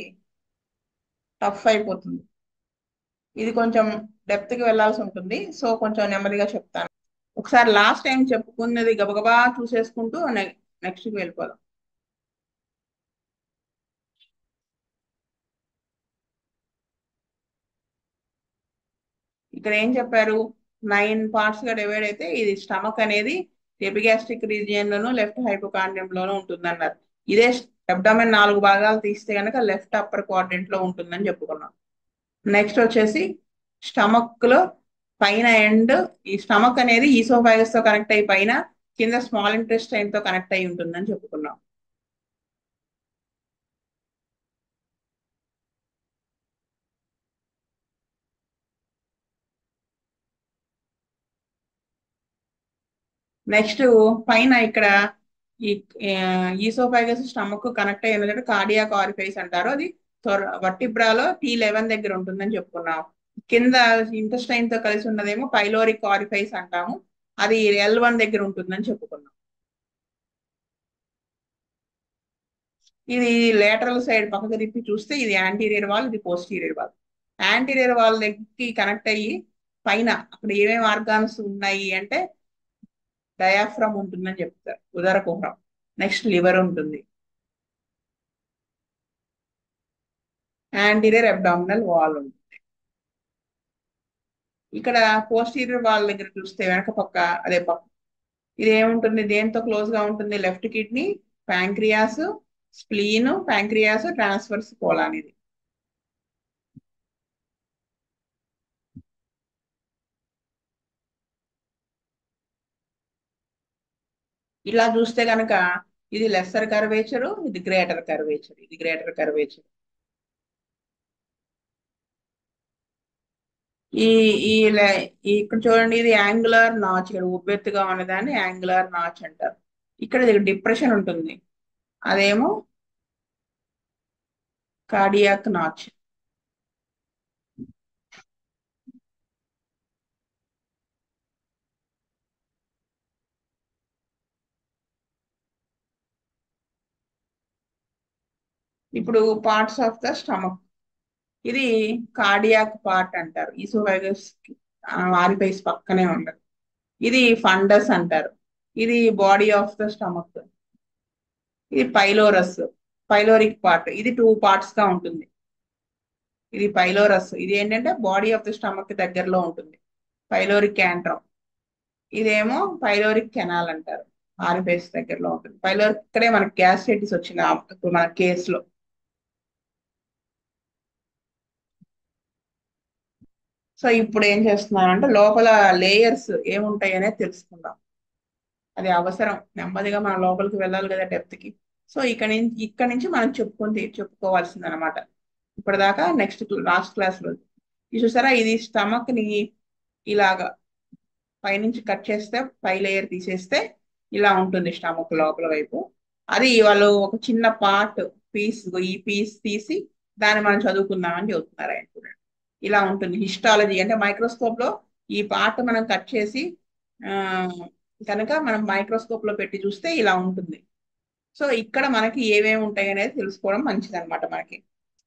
టఫ్ అయిపోతుంది. ఇది కొంచెం డెప్త్ కి వెళ్ళాల్సి ఉంటుంది. సో కొంచెం నెమ్మదిగా చెప్తాను. ఒకసారి లాస్ట్ టైం చెప్పుకున్నది గబగబా చూసేసుకుంటూ నెక్స్ట్ కి వెళ్ళిపోదాం. ఇక్కడ ఏం చెప్పారు? 9 పార్ట్స్ గా డివైడ్ అయితే ఇది స్టమక్ అనేది ఎపిగాస్ట్రిక్ రీజియన్ లోను, లెఫ్ట్ హైపోకాండ్రియం లోను ఉంటుంది అన్నారు. ఇదే అబ్డామెన్ 4 భాగాలు తీస్తే కనుక లెఫ్ట్ అప్పర్ క్వాడ్రంట్ లో ఉంటుందని చెప్పుకున్నాం. నెక్స్ట్ వచ్చేసి స్టమక్ లో పైన ఎండ్, ఈ స్టమక్ అనేది ఈసోఫాగస్ తో కనెక్ట్ అయ్యి పైన, కింద స్మాల్ ఇంటెస్టైన్ తో కనెక్ట్ అయి ఉంటుందని చెప్పుకున్నాం. నెక్స్ట్ పైన ఇక్కడ ఈ ఈసోఫాగస్ స్టమక్ కనెక్ట్ అయ్యి కార్డియాక్ ఆరిఫైస్ అంటారు. అది వర్టిబ్రాలో T11 దగ్గర ఉంటుందని చెప్పుకున్నాం. కింద ఇంటెస్టైన్ తో కలిసి ఉన్నదేమో పైలోరిక్ ఆరిఫైస్ అంటాము, అది L1 దగ్గర ఉంటుందని చెప్పుకున్నాం. ఇది లేటరల్ సైడ్ పక్కకు తిప్పి చూస్తే ఇది యాంటీరియర్ వాల్, ఇది పోస్టీరియర్ వాల్. యాంటీరియర్ వాల్ దగ్గరికి కనెక్ట్ అయ్యి పైన అక్కడ ఏమేమి ఆర్గాన్స్ ఉన్నాయి అంటే డయాఫ్రమ్ ఉంటుందని చెప్తారు, ఉదర కుహరం. నెక్స్ట్ లివర్ ఉంటుంది, యాంటీరియర్ అబ్డామినల్ వాల్ ఉంటుంది. ఇక్కడ పోస్టీరియర్ వాల్ దగ్గర చూస్తే వెనక పక్క అదే పక్క ఇది ఏముంటుంది, దేంతో క్లోజ్ గా ఉంటుంది? Left kidney, pancreas, spleen, pancreas, transverse colon. ఇది ఇలా చూస్తే కనుక ఇది లెస్సర్ కర్వేచరు, ఇది గ్రేటర్ కర్వేచర్, ఇది గ్రేటర్ కర్వేచర్. ఈ ఈ ఇక్కడ చూడండి, ఇది యాంగులర్ నాచ్. ఇక్కడ ఉబ్బెత్తుగా ఉన్నదాన్ని యాంగులర్ నాచ్ అంటారు. ఇక్కడ డిప్రెషన్ ఉంటుంది, అదేమో కార్డియాక్ నాచ్. ఇప్పుడు పార్ట్స్ ఆఫ్ ద స్టమక్, ఇది కార్డియాక్ పార్ట్ అంటారు. ఈసోఫాగస్ ఆరిపైస్ పక్కనే ఉండదు. ఇది ఫండస్ అంటారు. ఇది బాడీ ఆఫ్ ద స్టమక్. ఇది పైలోరస్, పైలోరిక్ పార్ట్. ఇది 2 parts గా ఉంటుంది. ఇది పైలోరస్, ఇది ఏంటంటే బాడీ ఆఫ్ ద స్టమక్ దగ్గరలో ఉంటుంది. పైలోరిక్ యాంట్రమ్, ఇదేమో పైలోరిక్ కెనాల్ అంటారు, ఆరిపైస్ దగ్గరలో ఉంటుంది. పైలోరిక్, ఇక్కడే మనకి గ్యాస్ట్రైటిస్ వచ్చింది ఇప్పుడు మన కేసులో. సో ఇప్పుడు ఏం చేస్తున్నానంటే లోపల లేయర్స్ ఏముంటాయి అనేది తెలుసుకుందాం. అది అవసరం, నెమ్మదిగా మన లోపలికి వెళ్ళాలి కదా డెప్త్ కి. సో ఇక్కడ నుంచి మనం చెప్పుకోవాల్సింది అనమాట. ఇప్పటిదాకా లాస్ట్ క్లాస్ లో ఇది చూసారా, ఇది స్టమక్ ని ఇలాగా పైనుంచి కట్ చేస్తే, పై లేయర్ తీసేస్తే ఇలా ఉంటుంది స్టమక్ లోపల వైపు. అది వాళ్ళు ఒక చిన్న పార్ట్ ఈ పీస్ తీసి దాన్ని మనం చదువుకుందామని చెబుతున్నారు ఆయన. చూడండి, ఇలా ఉంటుంది హిస్టాలజీ అంటే. మైక్రోస్కోప్ లో ఈ పార్ట్ మనం కట్ చేసి కనుక మనం మైక్రోస్కోప్ లో పెట్టి చూస్తే ఇలా ఉంటుంది. సో ఇక్కడ మనకి ఏమేమి ఉంటాయి అనేది తెలుసుకోవడం మంచిది అనమాట మనకి.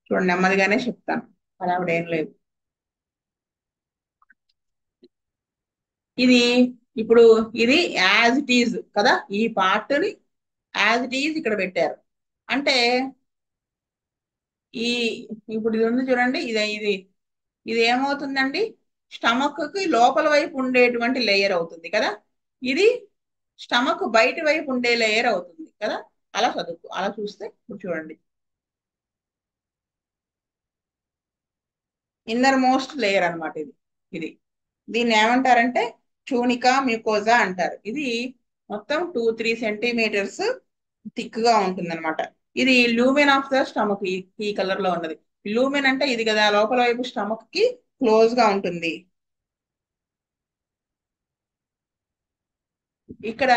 చూడండి, నెమ్మదిగానే చెప్తాను, అలా ఏం లేదు. ఇది ఇప్పుడు ఇది యాజ్ ఇట్ ఈజ్ కదా, ఈ పార్ట్ ని యాజ్ ఇట్ ఈజ్ ఇక్కడ పెట్టారు అంటే ఇప్పుడు ఇది ఉంది చూడండి, ఇది ఏమవుతుందండి, స్టమక్ కి లోపల వైపు ఉండేటువంటి లేయర్ అవుతుంది కదా. ఇది స్టమక్ బయట వైపు ఉండే లేయర్ అవుతుంది కదా. అలా చూస్తే ఇప్పుడు చూడండి, ఇన్నర్ మోస్ట్ లేయర్ అనమాట ఇది. దీన్ని ఏమంటారంటే ట్యూనికా మ్యూకోజా అంటారు. ఇది మొత్తం 2-3 సెంటీమీటర్స్ థిక్ గా ఉంటుంది అనమాట. ఇది లూమెన్ ఆఫ్ ద స్టమక్, ఈ కలర్ లో ఉన్నది. లూమెన్ అంటే ఇది కదా, లోపల వైపు స్టమక్ కి క్లోజ్ గా ఉంటుంది. ఇక్కడ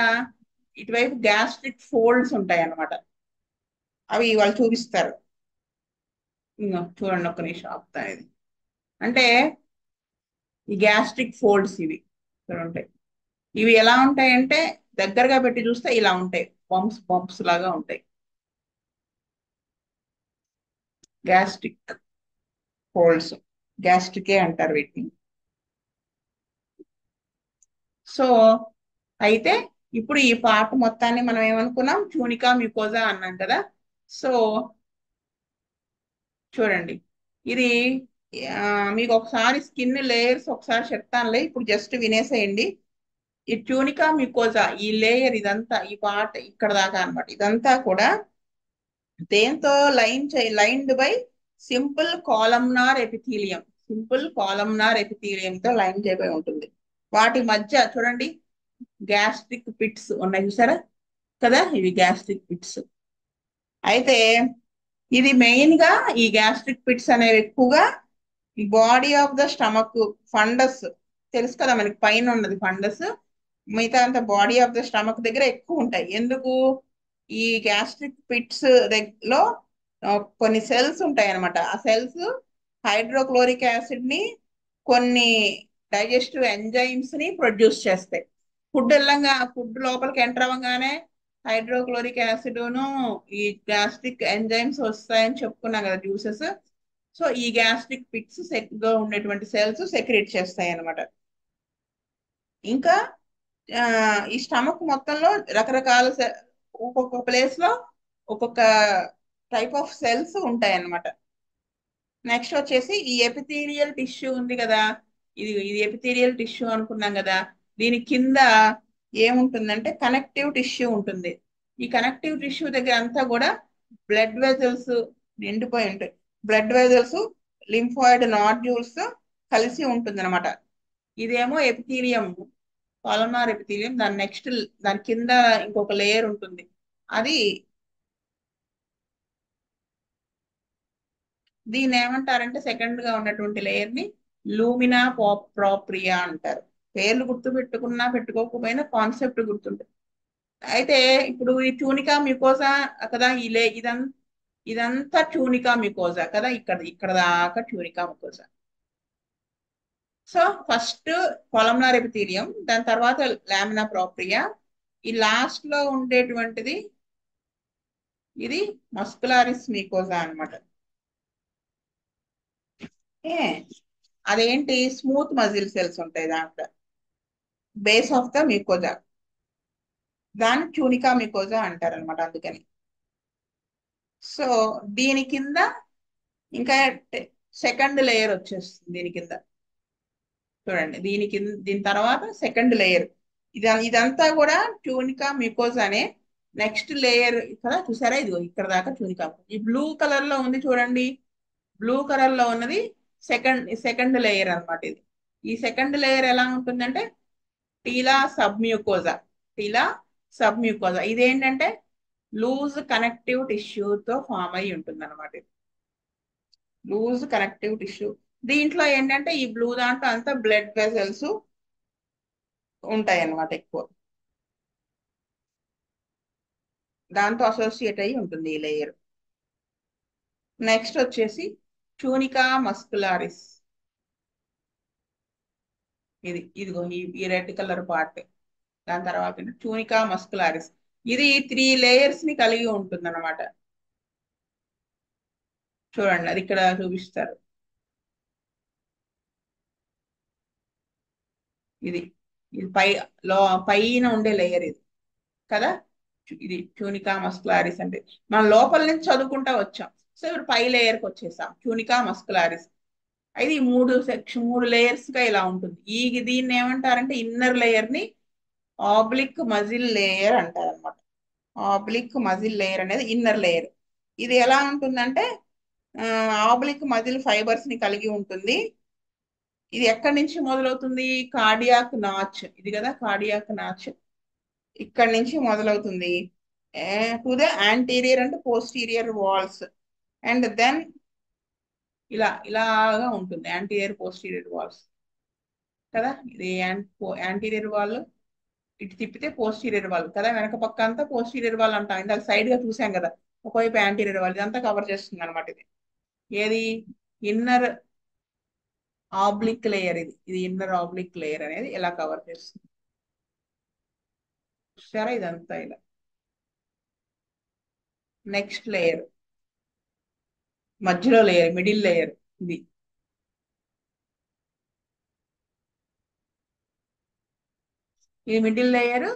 ఇటువైపు గ్యాస్ట్రిక్ ఫోల్డ్స్ ఉంటాయి అన్నమాట, అవి వాళ్ళు చూపిస్తారు. చూడండి, ఒక్క నిమిషం ఆపుతాను. ఇది అంటే ఈ గ్యాస్ట్రిక్ ఫోల్డ్స్ ఇవి ఇక్కడ ఉంటాయి. ఇవి ఎలా ఉంటాయంటే దగ్గరగా పెట్టి చూస్తే ఇలా ఉంటాయి, బంప్స్ లాగా ఉంటాయి. గ్యాస్ట్రిక్ ఫోల్డ్స్, గ్యాస్ట్రికే అంటారు వీటిని. సో అయితే ఇప్పుడు ఈ పార్ట్ మొత్తాన్ని మనం ఏమనుకున్నాం, ట్యూనికా మ్యూకోజా అన్నాం కదా. సో చూడండి, ఇది మీకు ఒకసారి స్కిన్ లేయర్స్ ఒకసారి చెప్తానులే, ఇప్పుడు జస్ట్ వినేసేయండి. ఈ ట్యూనికా మ్యూకోజా, ఈ లేయర్ ఇదంతా, ఈ పార్ట్ ఇక్కడ దాకా అనమాట, ఇదంతా కూడా దేంతో lined by simple columnar epithelium. Simple columnar ఎపిథీలియంతో లైన్ చేయబడి ఉంటుంది. వాటి మధ్య చూడండి గ్యాస్ట్రిక్ పిట్స్ ఉన్నాయి, చూసారా కదా, ఇవి గ్యాస్ట్రిక్ పిట్స్. అయితే ఇది మెయిన్ గా ఈ గ్యాస్ట్రిక్ పిట్స్ అనేవి ఎక్కువగా ఈ body of the stomach, fundus తెలుసు కదా మనకి, పైన ఉన్నది ఫండస్, మిగతా అంతా బాడీ ఆఫ్ ద స్టమక్ దగ్గర ఎక్కువ ఉంటాయి. ఎందుకు, ఈ గ్యాస్ట్రిక్ పిట్స్ లో కొన్ని సెల్స్ ఉంటాయి అనమాట. ఆ సెల్స్ హైడ్రోక్లోరిక్ యాసిడ్ ని, కొన్ని డైజెస్టివ్ ఎంజైమ్స్ ని ప్రొడ్యూస్ చేస్తాయి. ఫుడ్ లోపలికి ఎంటర్ అవ్వగానే హైడ్రోక్లోరిక్ యాసిడ్ను ఈ గ్యాస్ట్రిక్ ఎంజైమ్స్ వస్తాయని చెప్పుకున్నాం కదా, జ్యూసెస్. సో ఈ గ్యాస్ట్రిక్ పిట్స్ లో ఉండేటువంటి సెల్స్ సెక్రెట్ చేస్తాయి అన్నమాట. ఇంకా ఈ స్టమక్ మొత్తంలో రకరకాల ఒక్కొక్క ప్లేస్ లో ఒక్కొక్క టైప్ ఆఫ్ సెల్స్ ఉంటాయి అన్నమాట. నెక్స్ట్ వచ్చేసి ఈ ఎపిథీలియల్ టిష్యూ ఉంది కదా, ఇది ఎపిథీలియల్ టిష్యూ అనుకున్నాం కదా. దీని కింద ఏముంటుందంటే కనెక్టివ్ టిష్యూ ఉంటుంది. ఈ కనెక్టివ్ టిష్యూ దగ్గర అంతా కూడా బ్లడ్ వెజల్స్ నిండిపోయి ఉంటాయి. బ్లడ్ వెజల్స్, లింఫాయిడ్ నాడ్యూల్స్ కలిసి ఉంటుంది అనమాట. ఇదేమో ఎపిథీలియం, కాలమ్నార్ ఎపిథీలియం. దాని నెక్స్ట్ దాని కింద ఇంకొక లేయర్ ఉంటుంది. అది దీన్ని ఏమంటారంటే సెకండ్ గా ఉన్నటువంటి లేయర్ ని లూమినా ప్రాప్రియా అంటారు. పేర్లు గుర్తు పెట్టుకున్నా పెట్టుకోకపోయినా కాన్సెప్ట్ గుర్తుంటుంది. అయితే ఇప్పుడు ఈ ట్యూనికా మ్యూకోజా కదా, ఇదంతా ట్యూనికా మ్యూకోజా కదా, ఇక్కడ దాకా ట్యూనికా మ్యూకోజా. సో ఫస్ట్ కొలమ్నార్ ఎపిథీలియం, దాని తర్వాత లామినా ప్రాప్రియా, ఈ లాస్ట్ లో ఉండేటువంటిది ఇది మస్కులారిస్ మ్యూకోజా అన్నమాట. అదేంటి, స్మూత్ మజిల్ సెల్స్ ఉంటాయి దాంట్లో, బేస్ ఆఫ్ ద మ్యూకోజా. దాన్ని ట్యూనికా మ్యూకోజా అంటారు అనమాట. అందుకని సో దీని కింద ఇంకా సెకండ్ లేయర్ వచ్చేస్తుంది. దీని కింద చూడండి, దీని తర్వాత సెకండ్ లేయర్. ఇదంతా కూడా ట్యూనికా మ్యూకోజా అనే నెక్స్ట్ లేయర్ కదా. చూసారా, ఇది ఇక్కడ దాకా ట్యూనికా. ఈ బ్లూ కలర్ లో ఉంది చూడండి, బ్లూ కలర్ లో ఉన్నది సెకండ్ లేయర్ అన్నమాట. ఈ సెకండ్ లేయర్ ఎలా ఉంటుందంటే టీలా సబ్మ్యూకోజా. టీలా సబ్మ్యూకోజా ఇదేంటంటే లూజ్ కనెక్టివ్ టిష్యూతో ఫామ్ అయి ఉంటుంది అనమాట. Loose connective tissue. దీంట్లో ఏంటంటే ఈ బ్లూ దాంట్లో అంతా బ్లడ్ వెజల్స్ ఉంటాయి అన్నమాట ఎక్కువ. దాంతో అసోసియేట్ అయి ఉంటుంది ఈ లేయర్. నెక్స్ట్ వచ్చేసి ట్యూనికా మస్కులారిస్. ఇదిగో ఈ రెడ్ కలర్ పార్ట్. దాని తర్వాత ట్యూనికా మస్కులారిస్. ఇది 3 లేయర్స్ ని కలిగి ఉంటుంది అనమాట. చూడండి, అది ఇక్కడ చూపిస్తారు. ఇది ఇది పైన ఉండే లేయర్ ఇది కదా. ఇది ట్యూనికా మస్కులారిస్ అంటే మనం లోపల నుంచి చదువుకుంటా వచ్చాం. సో ఇప్పుడు పై లేయర్కి వచ్చేసాం, ట్యూనికా మస్కులారిస్. అయితే ఈ 3 లేయర్స్ గా ఇలా ఉంటుంది. దీన్ని ఏమంటారంటే ఇన్నర్ లేయర్ ని ఆబ్లిక్ మజిల్ లేయర్ అంటారు అనమాట. ఆబ్లిక్ మజిల్ లేయర్ అనేది ఇన్నర్ లేయర్. ఇది ఎలా ఉంటుందంటే ఆబ్లిక్ మజిల్ ఫైబర్స్ ని కలిగి ఉంటుంది. ఇది ఎక్కడి నుంచి మొదలవుతుంది, కార్డియాక్ నాచ్. ఇది కదా కార్డియాక్ నాచ్. ఇక్కడ నుంచి మొదలవుతుంది to the anterior and posterior walls. And then ఇలాగా ఉంటుంది యాంటీరియర్ పోస్టీరియర్ వాల్స్ కదా. ఇది యాంటీరియర్ వాల్, ఇటు తిప్పితే పోస్టీరియర్ వాల్ కదా. వెనక పక్క అంతా పోస్టీరియర్ వాల్ అంటాం. ఇందాక సైడ్ గా చూసాం కదా, ఒకవైపు యాంటీరియర్ వాల్. ఇదంతా కవర్ చేస్తుంది అనమాట. ఏది ఇన్నర్ ఆబ్లిక్ లేయర్. ఇది ఇన్నర్ ఆబ్లిక్ లేయర్ అనేది ఇలా కవర్ చేస్తుంది. సరే, ఇదంతా ఇలా. నెక్స్ట్ లేయర్, మధ్యలో లేయర్, మిడిల్ లేయర్. ఈ middle layer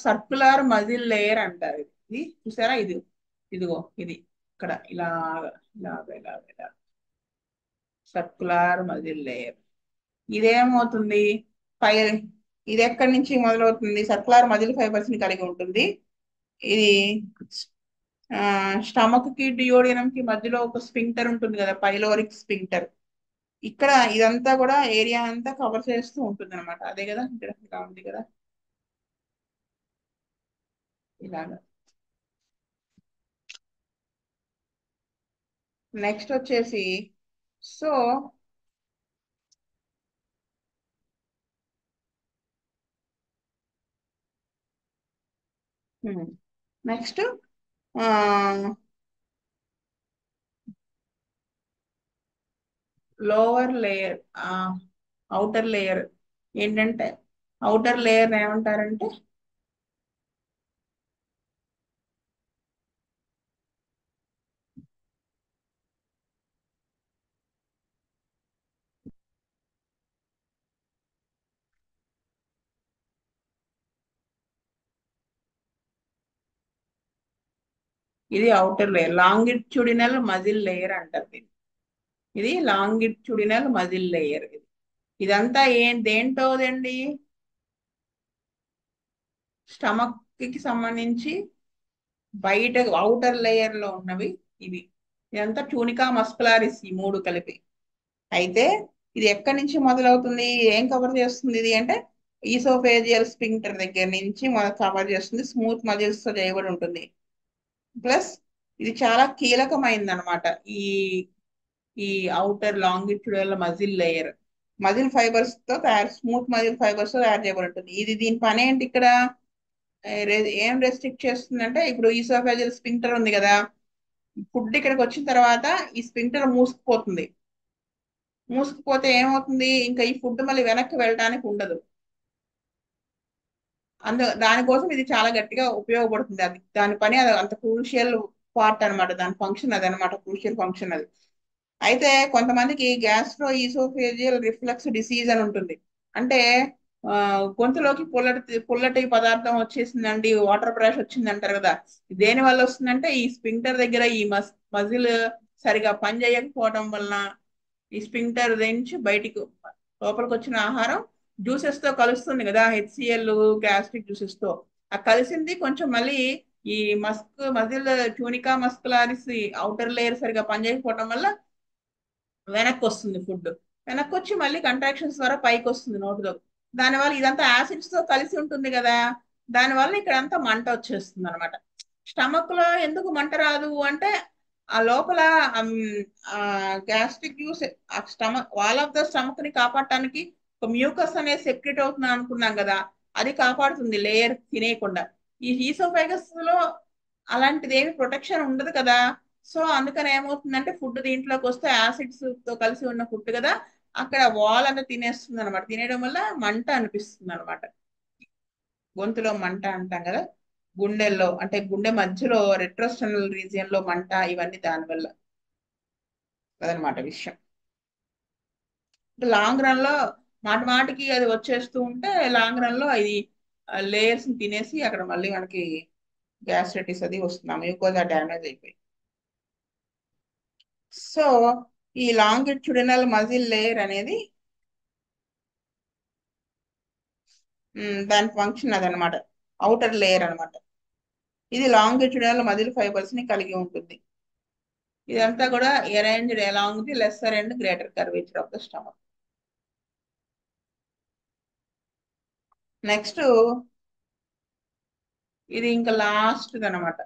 circular muscle layer అంటారు. ఇది చూసారా, ఇదిగో ఇది ఇక్కడ ఇలా సర్కులర్ మజిల్ లేయర్. ఇదేమవుతుంది ఇది ఎక్కడి నుంచి మొదలవుతుంది, సర్కులర్ మజిల్ ఫైబర్స్ ని కలిగి ఉంటుంది. ఇది స్టమక్ కి డియోడినం కి మధ్యలో ఒక స్పింక్టర్ ఉంటుంది కదా, పైలోరిక్ స్పింక్టర్. ఇక్కడ ఇదంతా కూడా ఏరియా అంతా కవర్ చేస్తూ ఉంటుంది అనమాట. అదే కదా ఇక్కడ ఇలా ఉంది కదా, ఇలాగా. నెక్స్ట్ వచ్చేసి so next lower layer, outer layer. ఏంటంటే అవుటర్ లేయర్ ఏమంటారంటే ఇది outer layer, longitudinal muscle layer అంటారు. ఇది లాంగిట్యూడినల్ మజిల్ లేయర్. ఇదంతా దేంటోదండి? స్టమక్ కి సంబంధించి బయట అవుటర్ లేయర్ లో ఉన్నవి ఇవి. ఇదంతా ట్యూనికా మస్కులారిస్, ఈ మూడు కలిపి. అయితే ఇది ఎక్కడి నుంచి మొదలవుతుంది, ఏం కవర్ చేస్తుంది ఇది అంటే ఈసోఫేజియల్ స్పింక్టర్ దగ్గర నుంచి కవర్ చేస్తుంది. స్మూత్ మజిల్స్ తో చేయబడి ఉంటుంది. ప్లస్ ఇది చాలా కీలకమైంది అనమాట. ఈ ఈ outer longitudinal muscle layer muscle fibres తో స్మూత్ మజిల్ ఫైబర్స్ తో తయారు చేయబడి ఉంటుంది. దీని పని ఏంటి ఇక్కడ? ఏం రెస్ట్రిక్ట్ చేస్తుందంటే, ఇప్పుడు ఈసోఫేజియల్ స్పింక్టర్ ఉంది కదా, ఫుడ్ ఇక్కడికి వచ్చిన తర్వాత ఈ స్పింక్టర్ మూసుకుపోతుంది. మూసుకుపోతే ఏమవుతుంది, ఇంకా ఈ ఫుడ్ మళ్ళీ వెనక్కి వెళ్ళడానికి ఉండదు. దానికోసం ఇది చాలా గట్టిగా ఉపయోగపడుతుంది. అది దాని పని, అది అంత క్రూషియల్ పార్ట్ అనమాట. దాని ఫంక్షన్ అది అనమాట, క్రూషియల్ ఫంక్షన్ అది. అయితే కొంతమందికి గ్యాస్ట్రో ఈసోఫేజియల్ రిఫ్లక్స్ డిసీజ్ అని ఉంటుంది. అంటే గొంతులోకి పుల్లటి పదార్థం వచ్చేసిందండి, వాటర్ బ్రష్ వచ్చింది అంటారు కదా. దేని వల్ల వస్తుందంటే ఈ స్పింక్టర్ దగ్గర ఈ మజిల్ సరిగా పని చేయకపోవడం వలన ఈ స్పింక్టర్ నుంచి బయటికి లోపలికి వచ్చిన ఆహారం జ్యూసెస్ తో కలుస్తుంది కదా, హెచ్సిఎల్ గ్యాస్ట్రిక్ జ్యూసెస్ తో. ఆ కలిసింది కొంచెం మళ్ళీ ఈ మజిల్ ట్యూనికా మస్కులారిస్ అవుటర్ లేయర్ సరిగా పనిచేయకపోవడం వల్ల వెనక్కి వస్తుంది ఫుడ్. వెనక్కి వచ్చి మళ్ళీ కంట్రాక్షన్స్ ద్వారా పైకి వస్తుంది నోటిలో. దానివల్ల ఇదంతా యాసిడ్స్ తో కలిసి ఉంటుంది కదా, దానివల్ల ఇక్కడ అంతా మంట వచ్చేస్తుంది అనమాట. స్టమక్ లో ఎందుకు మంట రాదు అంటే, ఆ లోపల గ్యాస్ట్రిక్ జ్యూస్ ఆ stomach wall of the stomach ని కాపాడటానికి ఒక మ్యూకస్ అనేది సెక్రెట్ అవుతుంది అనుకున్నాం కదా, అది కాపాడుతుంది లేయర్ తినేయకుండా. ఈ ఈసోఫాగస్ లో అలాంటిది ఏమి ప్రొటెక్షన్ ఉండదు కదా. సో అందుకని ఏమవుతుందంటే, ఫుడ్ దీంట్లోకి వస్తే యాసిడ్స్ తో కలిసి ఉన్న ఫుడ్ కదా, అక్కడ వాల్ అంతా తినేస్తుంది అనమాట. తినేయడం వల్ల మంట అనిపిస్తుంది అనమాట. గొంతులో మంట అంటాం కదా, గుండెల్లో అంటే గుండె మధ్యలో రెట్రోస్టనల్ రీజియన్ లో మంట, ఇవన్నీ దానివల్ల అదనమాట విషయం. లాంగ్ రన్ లో మాటికి అది వచ్చేస్తూ ఉంటే, లాంగ్ రన్ లో ఇది లేయర్స్ తినేసి అక్కడ మళ్ళీ మనకి గ్యాస్ట్రైటిస్ అది వస్తుంది, మ్యూకోజా డ్యామేజ్ అయిపోయి. సో ఈ లాంగిట్యూడినల్ మజిల్ లేయర్ అనేది దాని ఫంక్షన్ అదనమాట, అవుటర్ లేయర్ అనమాట. ఇది లాంగిట్యూడినల్ మజిల్ ఫైబర్స్ ని కలిగి ఉంటుంది. ఇదంతా కూడా arranged along the lesser and greater curvature of the stomach. Next ఇది ఇంకా లాస్ట్ అనమాట.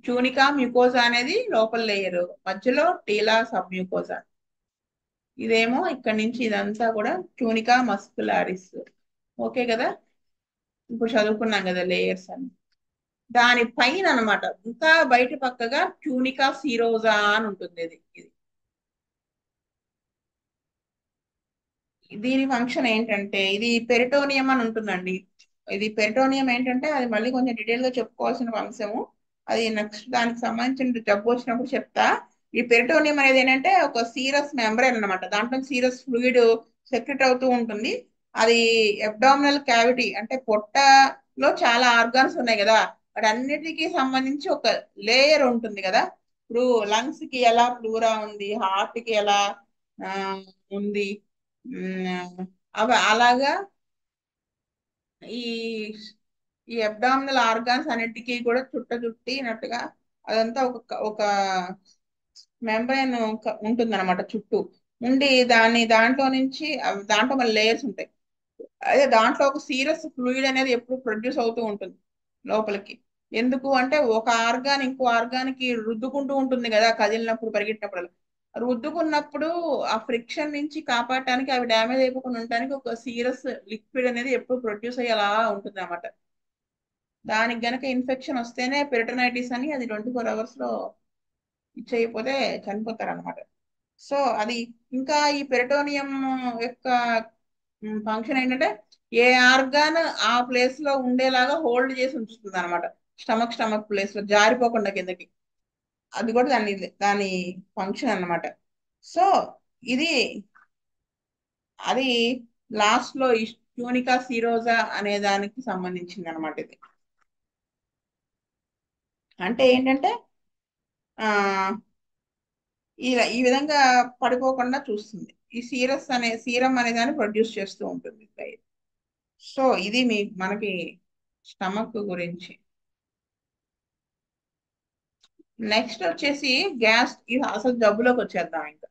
ట్యూనికా మ్యూకోజా అనేది లోపల లేయర్, మధ్యలో టీలా సబ్ మ్యూకోజా. ఇదేమో ఇక్కడ నుంచి ఇదంతా కూడా ట్యూనికా మస్కులారిస్. ఓకే కదా, ఇప్పుడు చదువుకున్నాం కదా లేయర్స్ అని. దాని పైన అనమాట ఇంకా బయట పక్కగా ట్యూనికా సిరోజా అని ఉంటుంది. ఇది దీని ఫంక్షన్ ఏంటంటే, ఇది పెరిటోనియం అని ఉంటుందండి. ఇది పెరిటోనియం ఏంటంటే, అది మళ్ళీ కొంచెం డీటెయిల్ గా చెప్పుకోవాల్సిన అంశము. అది నెక్స్ట్ దానికి సంబంధించిన జబ్బు వచ్చినప్పుడు చెప్తా. ఈ పెరిటోనియం అనేది ఏంటంటే ఒక సీరస్ మెంబ్రేన్ అనమాట. దాంట్లో సీరస్ ఫ్లూయిడ్ సెక్రెట్ అవుతూ ఉంటుంది. అది అబ్డామినల్ క్యావిటీ అంటే పొట్టలో చాలా ఆర్గాన్స్ ఉన్నాయి కదా, వాటన్నిటికీ సంబంధించి ఒక లేయర్ ఉంటుంది కదా. ఇప్పుడు లంగ్స్ కి ఎలా ఫ్లూరా ఉంది, హార్ట్ కి ఎలా ఆ, ఉంది, అవి అలాగా ఈ ఈ అబ్డామినల్ ఆర్గాన్స్ అన్నిటికీ కూడా చుట్టినట్టుగా అదంతా ఒక మెంబ్రైన్ ఉంటుంది అనమాట చుట్టూ ఉండి, దాంట్లో నుంచి దాంట్లో మళ్ళీ లేయర్స్ ఉంటాయి. అదే దాంట్లో ఒక సీరస్ ఫ్లూయిడ్ అనేది ఎప్పుడు ప్రొడ్యూస్ అవుతూ ఉంటుంది లోపలికి. ఎందుకు అంటే ఒక ఆర్గాన్ ఇంకో ఆర్గానికి రుద్దుకుంటూ ఉంటుంది కదా, కదిలినప్పుడు పరిగెట్టినప్పుడు. రుద్దుకున్నప్పుడు ఆ ఫ్రిక్షన్ నుంచి కాపాడటానికి, అవి డ్యామేజ్ అయిపోకుండా ఉండడానికి ఒక సీరస్ లిక్విడ్ అనేది ఎప్పుడు ప్రొడ్యూస్ అయ్యేలా ఉంటుంది అన్నమాట. దానికి గనక ఇన్ఫెక్షన్ వస్తేనే పెరిటోనైటిస్ అని, అది 24 hours లో ఇచ్చేయకపోతే చనిపోతారు అనమాట. సో అది ఇంకా ఈ పెరిటోనియం యొక్క ఫంక్షన్ ఏంటంటే, ఏ ఆర్గాన్ ఆ ప్లేస్ లో ఉండేలాగా హోల్డ్ చేసి ఉంచుతుంది అనమాట. స్టమక్ ప్లేస్ లో జారిపోకుండా కిందకి. అది కూడా దాని ఫంక్షన్ అన్నమాట. సో ఇది అది లాస్ట్ లో ఈ ట్యూనికా సిరోజా అనే దానికి సంబంధించింది అనమాట. ఇది అంటే ఏంటంటే, ఆ ఈ విధంగా పడిపోకుండా చూస్తుంది. ఈ సీరం అనే దాన్ని ప్రొడ్యూస్ చేస్తూ ఉంటుంది థైరాయిడ్. సో ఇది మనకి స్టమక్ గురించి. నెక్స్ట్ వచ్చేసి ఇది అసలు జబ్బులోకి వచ్చేద్దాం ఇంకా.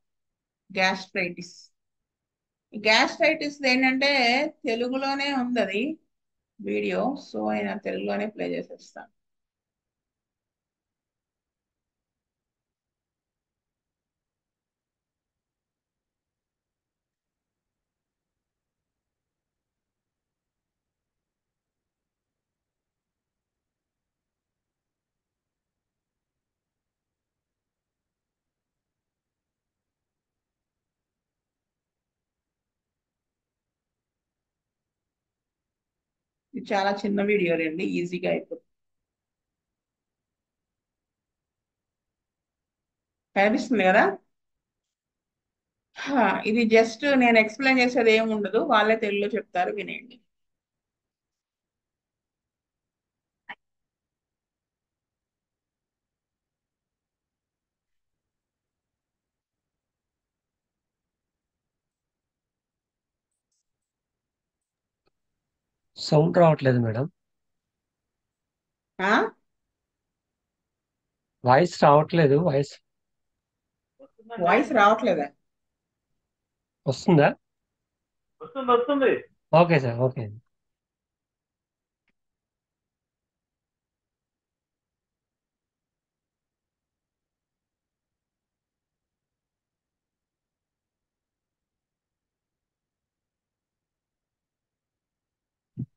గ్యాస్ట్రైటిస్. గ్యాస్ట్రైటిస్ ఏంటంటే తెలుగులోనే ఉంది అది వీడియో, సో ఆయన తెలుగులోనే ప్లే చేసేస్తాను. ఇది చాలా చిన్న వీడియో రండి, ఈజీగా అయిపోతుంది. కనిపిస్తుంది కదా. ఇది జస్ట్ నేను ఎక్స్ప్లెయిన్ చేసేది ఏమి ఉండదు, వాళ్ళే తెలుగులో చెప్తారు, వినేయండి. సౌండ్ రావట్లేదు మేడం. వాయిస్ రావట్లేదు. వాయిస్ రావట్లేదా? వస్తుందా? వస్తుంది. Okay sir, okay.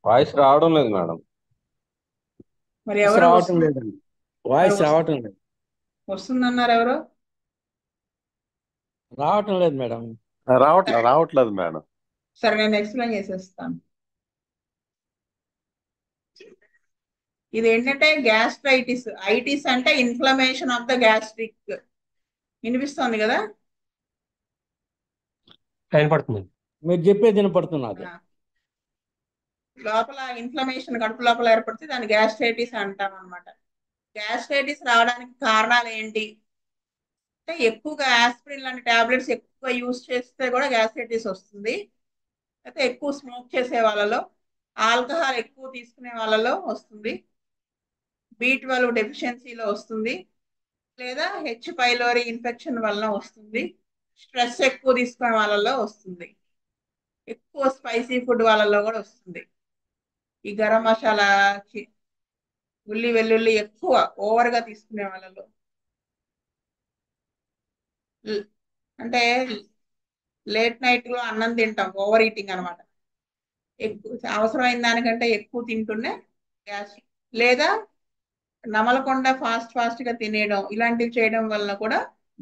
వాయిస్ రావడం లేదు మేడం. మరి వాయిస్ ఎవరో రావటం లేదండి. వాయిస్ రావటం లేదు. వస్తుందన్నారు ఎవరో. రావటం లేదు మేడం. రావట్లేదు మేడం. సరే నేను ఎక్స్ప్లెయిన్ చేసేస్తాను. ఇది ఏంటంటే గ్యాస్ట్రైటిస్. ఐటిస్ అంటే ఇన్ఫ్లమేషన్ ఆఫ్ ద గ్యాస్ట్రిక్. వినిపిస్తోంది కదా. వినపడుతుంది. మీరు చెప్పేది వినపడుతున్నది. లోపల ఇన్ఫ్లమేషన్ కడుపు లోపల ఏర్పడితే దాన్ని గ్యాస్ట్రైటిస్ అంటాం అనమాట. గ్యాస్ట్రైటిస్ రావడానికి కారణాలు ఏంటి అంటే ఎక్కువగా ఆస్పిరిన్ లాంటి టాబ్లెట్స్ ఎక్కువ యూజ్ చేస్తే కూడా గ్యాస్ట్రైటిస్ వస్తుంది. అయితే ఎక్కువ స్మోక్ చేసే వాళ్ళలో, ఆల్కహాల్ ఎక్కువ తీసుకునే వాళ్ళలో వస్తుంది, B12 డెఫిషియన్సీలో వస్తుంది, లేదా హెచ్ పైలోరీ ఇన్ఫెక్షన్ వలన వస్తుంది, స్ట్రెస్ ఎక్కువ తీసుకునే వాళ్ళలో వస్తుంది, ఎక్కువ స్పైసీ ఫుడ్ వాళ్ళలో కూడా వస్తుంది. ఈ గరం మసాలా, ఉల్లి వెల్లుల్లి ఎక్కువ ఓవర్గా తీసుకునే వాళ్ళలో, అంటే లేట్ నైట్ లో అన్నం తింటాం, ఓవర్ ఈటింగ్ అనమాట. ఎక్కువ అవసరమైన దానికంటే ఎక్కువ తింటూనే గ్యాస్, లేదా నమలకుండా ఫాస్ట్ గా తినేయడం, ఇలాంటివి చేయడం వల్ల కూడా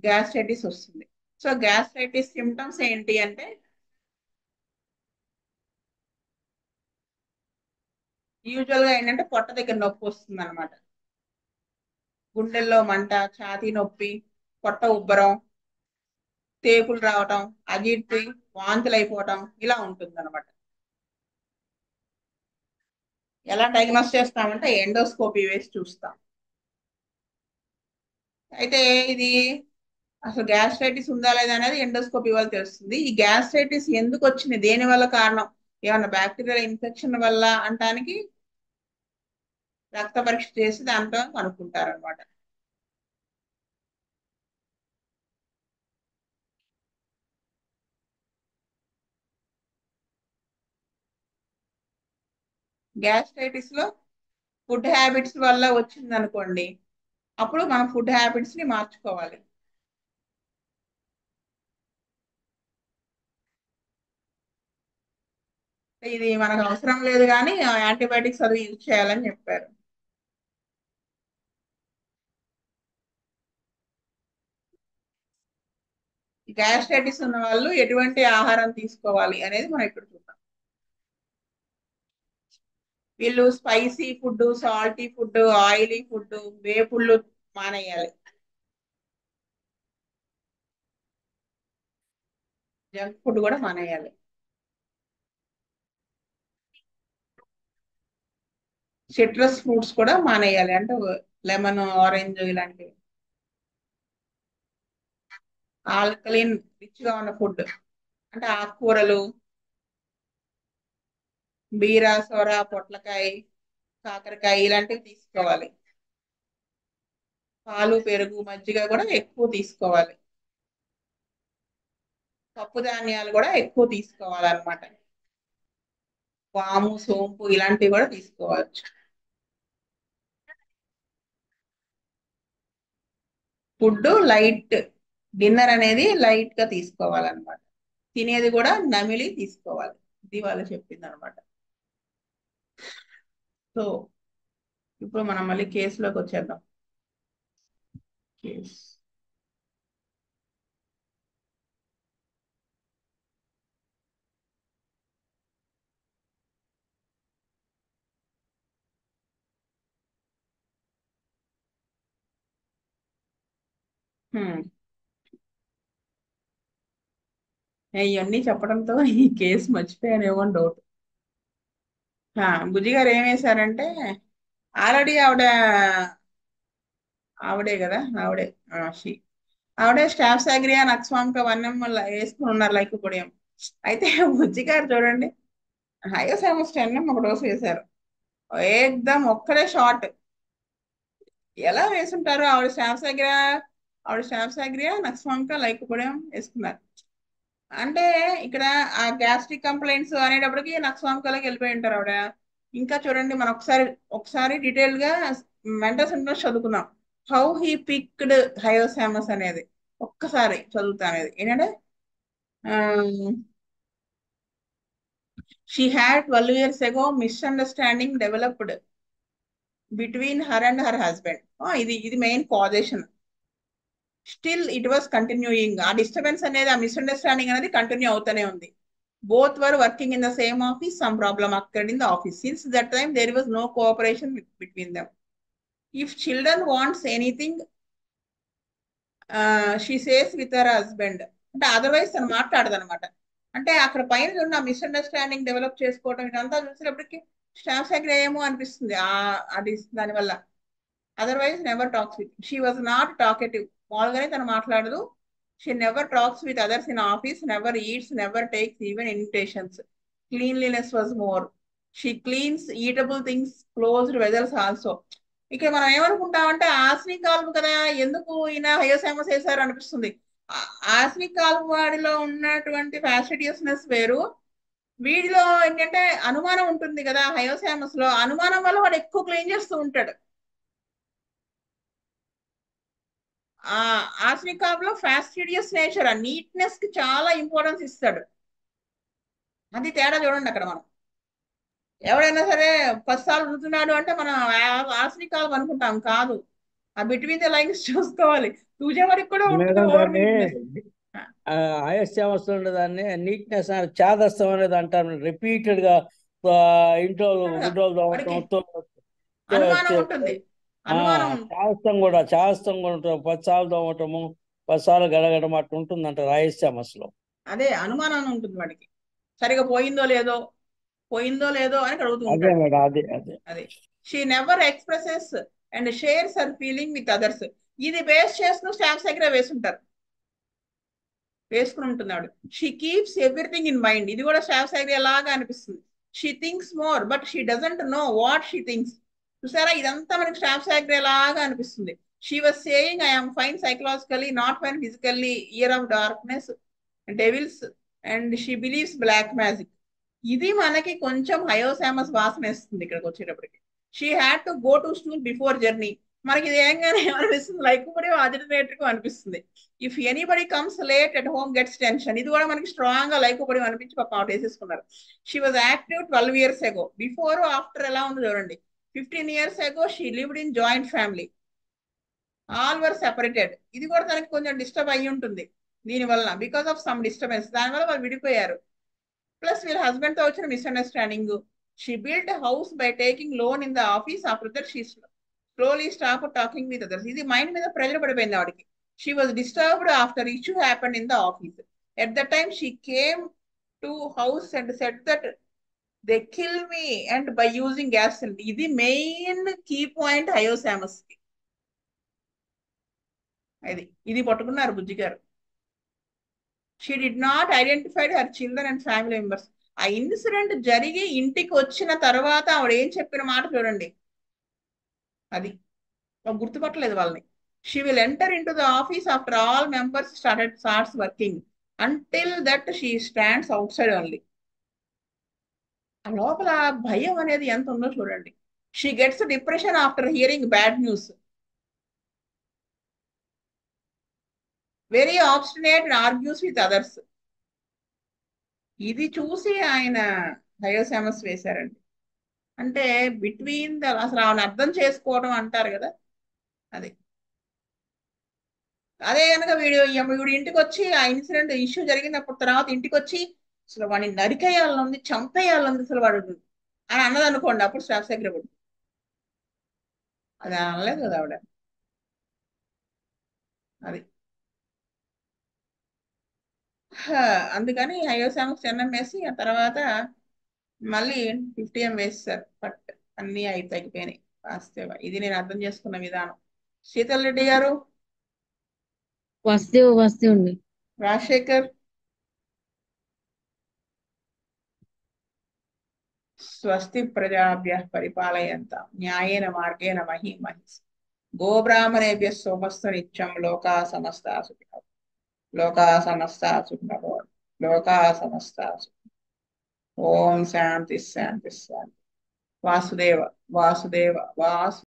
గ్యాస్ట్రైటిస్ వస్తుంది. సో గ్యాస్ట్రైటిస్ సిమ్టమ్స్ ఏంటి అంటే యూజువల్ గా ఏంటంటే పొట్ట దగ్గర నొప్పి వస్తుంది అనమాట, గుండెల్లో మంట, ఛాతీ నొప్పి, పొట్ట ఉబ్బరం, తేపులు రావటం, అజీర్తి, వాంతులు అయిపోవటం, ఇలా ఉంటుంది అనమాట. ఎలా డయాగ్నోస్ చేస్తామంటే ఎండోస్కోపీ వేసి చూస్తాం. అయితే ఇది అసలు గ్యాస్ట్రైటిస్ ఉందా లేదా అనేది ఎండోస్కోపీ వల్ల తెలుస్తుంది. ఈ గ్యాస్ట్రైటిస్ ఎందుకు వచ్చింది, దేని వల్ల కారణం, ఏమన్నా బ్యాక్టీరియల్ ఇన్ఫెక్షన్ వల్ల అంటానికి రక్త పరీక్ష చేసి దాంట్లో కనుక్కుంటారు అనమాట. గ్యాస్ట్రైటిస్ లో ఫుడ్ హ్యాబిట్స్ వల్ల వచ్చింది అనుకోండి, అప్పుడు మనం ఫుడ్ హ్యాబిట్స్ ని మార్చుకోవాలి. ఇది మనకు అవసరం లేదు కానీ యాంటీబయాటిక్స్ అది యూజ్ చేయాలని చెప్పారు. గ్యాస్ట్రైటిస్ ఉన్న వాళ్ళు ఎటువంటి ఆహారం తీసుకోవాలి అనేది మనం ఇక్కడ చూద్దాం. వీళ్ళు spicy food, salty food, oily food, వేపుళ్ళు మానేయాలి. జంక్ ఫుడ్ కూడా మానేయాలి. సిట్రస్ ఫ్రూట్స్ కూడా మానేయాలి, అంటే లెమన్, ఆరెంజ్ ఇలాంటివి. ఆల్కలిన్ రిచ్ గా ఉన్న ఫుడ్ అంటే ఆకుకూరలు, బీర, సొర, పొట్లకాయ, కాకరకాయ ఇలాంటివి తీసుకోవాలి. పాలు, పెరుగు, మజ్జిగ కూడా ఎక్కువ తీసుకోవాలి. పప్పు ధాన్యాలు కూడా ఎక్కువ తీసుకోవాలన్నమాట. వాము, సోంపు ఇలాంటివి కూడా తీసుకోవచ్చు. ఫుడ్ లైట్, డిన్నర్ అనేది లైట్ గా తీసుకోవాలన్నమాట. తినేది కూడా నమిలి తీసుకోవాలి. ఇది వాళ్ళు చెప్పింది అనమాట. సో ఇప్పుడు మనం మళ్ళీ కేసులోకి వచ్చేద్దాం. కేస్ ఇవన్నీ చెప్పడంతో ఈ కేసు మర్చిపోయానేమో అని డౌట్. బుజ్జి గారు ఏం వేశారంటే ఆల్రెడీ ఆవిడే కదా, ఆవిడే స్టాఫ్ సాగ్రియా నక్స్వాంక వన్యం వేసుకుని ఉన్నారు లైక్ పొడియం. అయితే బుజ్జి గారు చూడండి, హయోసైమస్ 10 ఒక డోసు వేశారు. ఏకదం ఒక్కడే షార్ట్. ఎలా వేసుంటారు? ఆవిడ స్టాఫ్ సాగ్రియా నక్స్వాంక లైక్ పొడియం వేసుకున్నారు. అంటే ఇక్కడ ఆ గ్యాస్ట్రిక్ కంప్లైంట్స్ అనేటప్పటికి నక్స్వాంకలోకి వెళ్ళిపోయి ఉంటారు ఆవిడ. ఇంకా చూడండి, మనం ఒకసారి డీటెయిల్ గా మెంటల్ సింప్టమ్స్ చదువుకుందాం. హౌ హీ పిక్డ్ హయోసామస్ అనేది ఒక్కసారి చదువుతా అనేది ఏంటంటే, she had 12 years ago misunderstanding developed between her and her husband. ఇది main causation. Still it was continuing. ఆ డిస్టర్బెన్స్ అనేది, ఆ మిస్అండర్స్టాండింగ్ అనేది కంటిన్యూ అవుతూనే ఉంది. Both were working in the same office. Some problem occurred in the office. Since that time, there was no cooperation between them. If children wants anything, she says with her husband. అంటే otherwise తను మాట్లాడదనమాట. అంటే అక్కడ పైన ఉన్న misunderstanding develop చేసుకోవడం ఇదంతా చూసినప్పటికీ staff సాగ్రియా ఏమో అనిపిస్తుంది అది దానివల్ల. Otherwise never talks with. She was not talkative. మామూలుగానే తను మాట్లాడదు. She never talks with others in office, never eats, never takes even invitations. Cleanliness was more. She cleans eatable things, closed vessels also. ఇక్కడ మనం ఏమనుకుంటామంటే ఆస్నిక్ కాల్పు కదా, ఎందుకు ఈయన హయోసామస్ వేశారు అనిపిస్తుంది. ఆస్నిక్ కాల్పు వాడిలో ఉన్నటువంటి ఫ్యాస్టిడియస్నెస్ వేరు, వీడిలో ఏంటంటే అనుమానం ఉంటుంది కదా. హయోసామస్ లో అనుమానం వల్ల వాడు ఎక్కువ క్లీన్ చేస్తూ ఉంటాడు. ఆర్సనిక్ లో ఫాస్టిడియస్ నేచర్, ఆ నీట్నెస్ కి చాలా ఇంపార్టెన్స్ ఇస్తాడు. అది తేడా చూడండి అక్కడ. మనం ఎవడైనా సరే 10 సార్లు రుతున్నాడు అంటే మనం ఆర్సనిక్ అనుకుంటాం, కాదు. ఆ బిట్వీన్ ద లైన్స్ చూసుకోవాలి. తూజే వరకు కూడా ఉంటుంది. ఆయాస్యం వస్తుండే దాన్ని నీట్నెస్ చాదస్తం అనేది అంటారు. రిపీటెడ్ గా ఇంట్లో గుడ్డలు అనుమానం ఉంటుంది. చాదస్తం కూడా ఉంటుంది. 10 సార్లు తోమటము, 10 సార్లు గడగడం అట్లా ఉంటుంది అంటారు ఆయాస్యామస్లో. అదే అనుమానం ఉంటుంది వాడికి, సరిగా పోయిందో లేదో అని అడుగుతూ ఉంటాడు. అదే she never expresses and shares her feeling with others. ఇది బేస్ చేసుకుని స్టాఫ్ దగ్గర వేసుకుని ఉంటున్నాడు. She keeps everything in mind. ఇది కూడా స్టాఫ్ దగ్గర ఎలాగా అనిపిస్తుంది. She thinks more but she doesn't know what she thinks. చూసారా, ఇదంతా మనకి స్టాఫ్ దగ్గర ఎలాగా అనిపిస్తుంది. She was saying I am fine psychologically, not fine physically, year of darkness, devils and she believes black magic. ఇది మనకి కొంచెం హయోసామస్ వాసన వేస్తుంది ఇక్కడికి వచ్చేటప్పటికి. She had to go to school before journey. మనకి ఇది ఏంగానే ఏమనిపిస్తుంది, లైక్ కూడా అజిటేటర్గా అనిపిస్తుంది. If anybody comes late at home gets tension. ఇది కూడా మనకి స్ట్రాంగ్ గా లైక్ పడి అనిపించి పాప అవుట్ వేసేసుకున్నారు. She was active 12 years ago. Before after ఎలా ఉంది చూడండి. 15 years ago she lived in joint family. All were separated. ఇది కూడా తనకి కొంచెం డిస్టర్బ్ అయ్యి ఉంటుంది దీనివల్ల, బికాస్ ఆఫ్ సమ్ డిస్టర్బెన్స్. దానివల్ల వాళ్ళు విడిపోయారు. ప్లస్ వీళ్ళ హస్బెండ్ తో వచ్చిన misunderstanding. She built house by taking loan in the office. After that she slowly stop talking with others. ఇది మైండ్ మీద ప్రెజర్ పడిపోయింది ఆవిడకి. She was disturbed after issue happened in the office. At that time, she came to house and said that they kill me and by using gas cylinder. This is main key point hyosamus. ఇది పట్టుకున్నారు బుజ్జి గారు. She did not identified her children and family members. ఆ incident జరిగి ఇంటికి వచ్చిన తర్వాత ఆవిడ ఏం చెప్పిన మాట చూడండి, అది గుర్తుపట్టలేదు వాళ్ళని. She will enter in to the office after all members starts working until that she stands out side only. ఆ లోపల భయం అనేది ఎంత ఉందో చూడండి. She gets depression after hearing bad news. Very obstinate and argues with others. ఇది చూసి ఆయన హయోసామస్ వేశారండి. అంటే బిట్వీన్ ద, అసలు ఆమెను అర్థం చేసుకోవడం అంటారు కదా, అది. అదే కనుక వీడు ఇంటికి వచ్చి ఆ ఇన్సిడెంట్ ఇష్యూ జరిగినప్పుడు తర్వాత ఇంటికి వచ్చి అసలు వాడిని నరికేయాలనుంది, చంపేయాలనుంది అసలు వాడు అని అన్నది అనుకోండి, అప్పుడు స్టాఫ్ సెక్రటరీ. అది అనలేదు కదా ఆవిడ. అది అందుకని హయోసామస్ 10M వేసి ఆ తర్వాత మళ్ళీ 50M వేస్తారు. బట్ అన్నీ తగ్గిపోయినాయి వాస్తవ. ఇది నేను అర్థం చేసుకున్న విధానం. శీతల్ రెడ్డి గారు, వస్తే ఉంది. రాజశేఖర్, స్వస్తి ప్రజాభ్య పరిపాలయంత న్యాయేన మార్గేణ మహీ మహిస్ గోబ్రాహ్మణేభ్య సోమస్త నిత్యం లోకా సమస్త సుఖినో లోకా సమస్త సుఖినో లోకా సమస్త సుఖినో. ఓం శాంతి శాంతి శాంతి. వాసుదేవ వాసుదేవ వాసు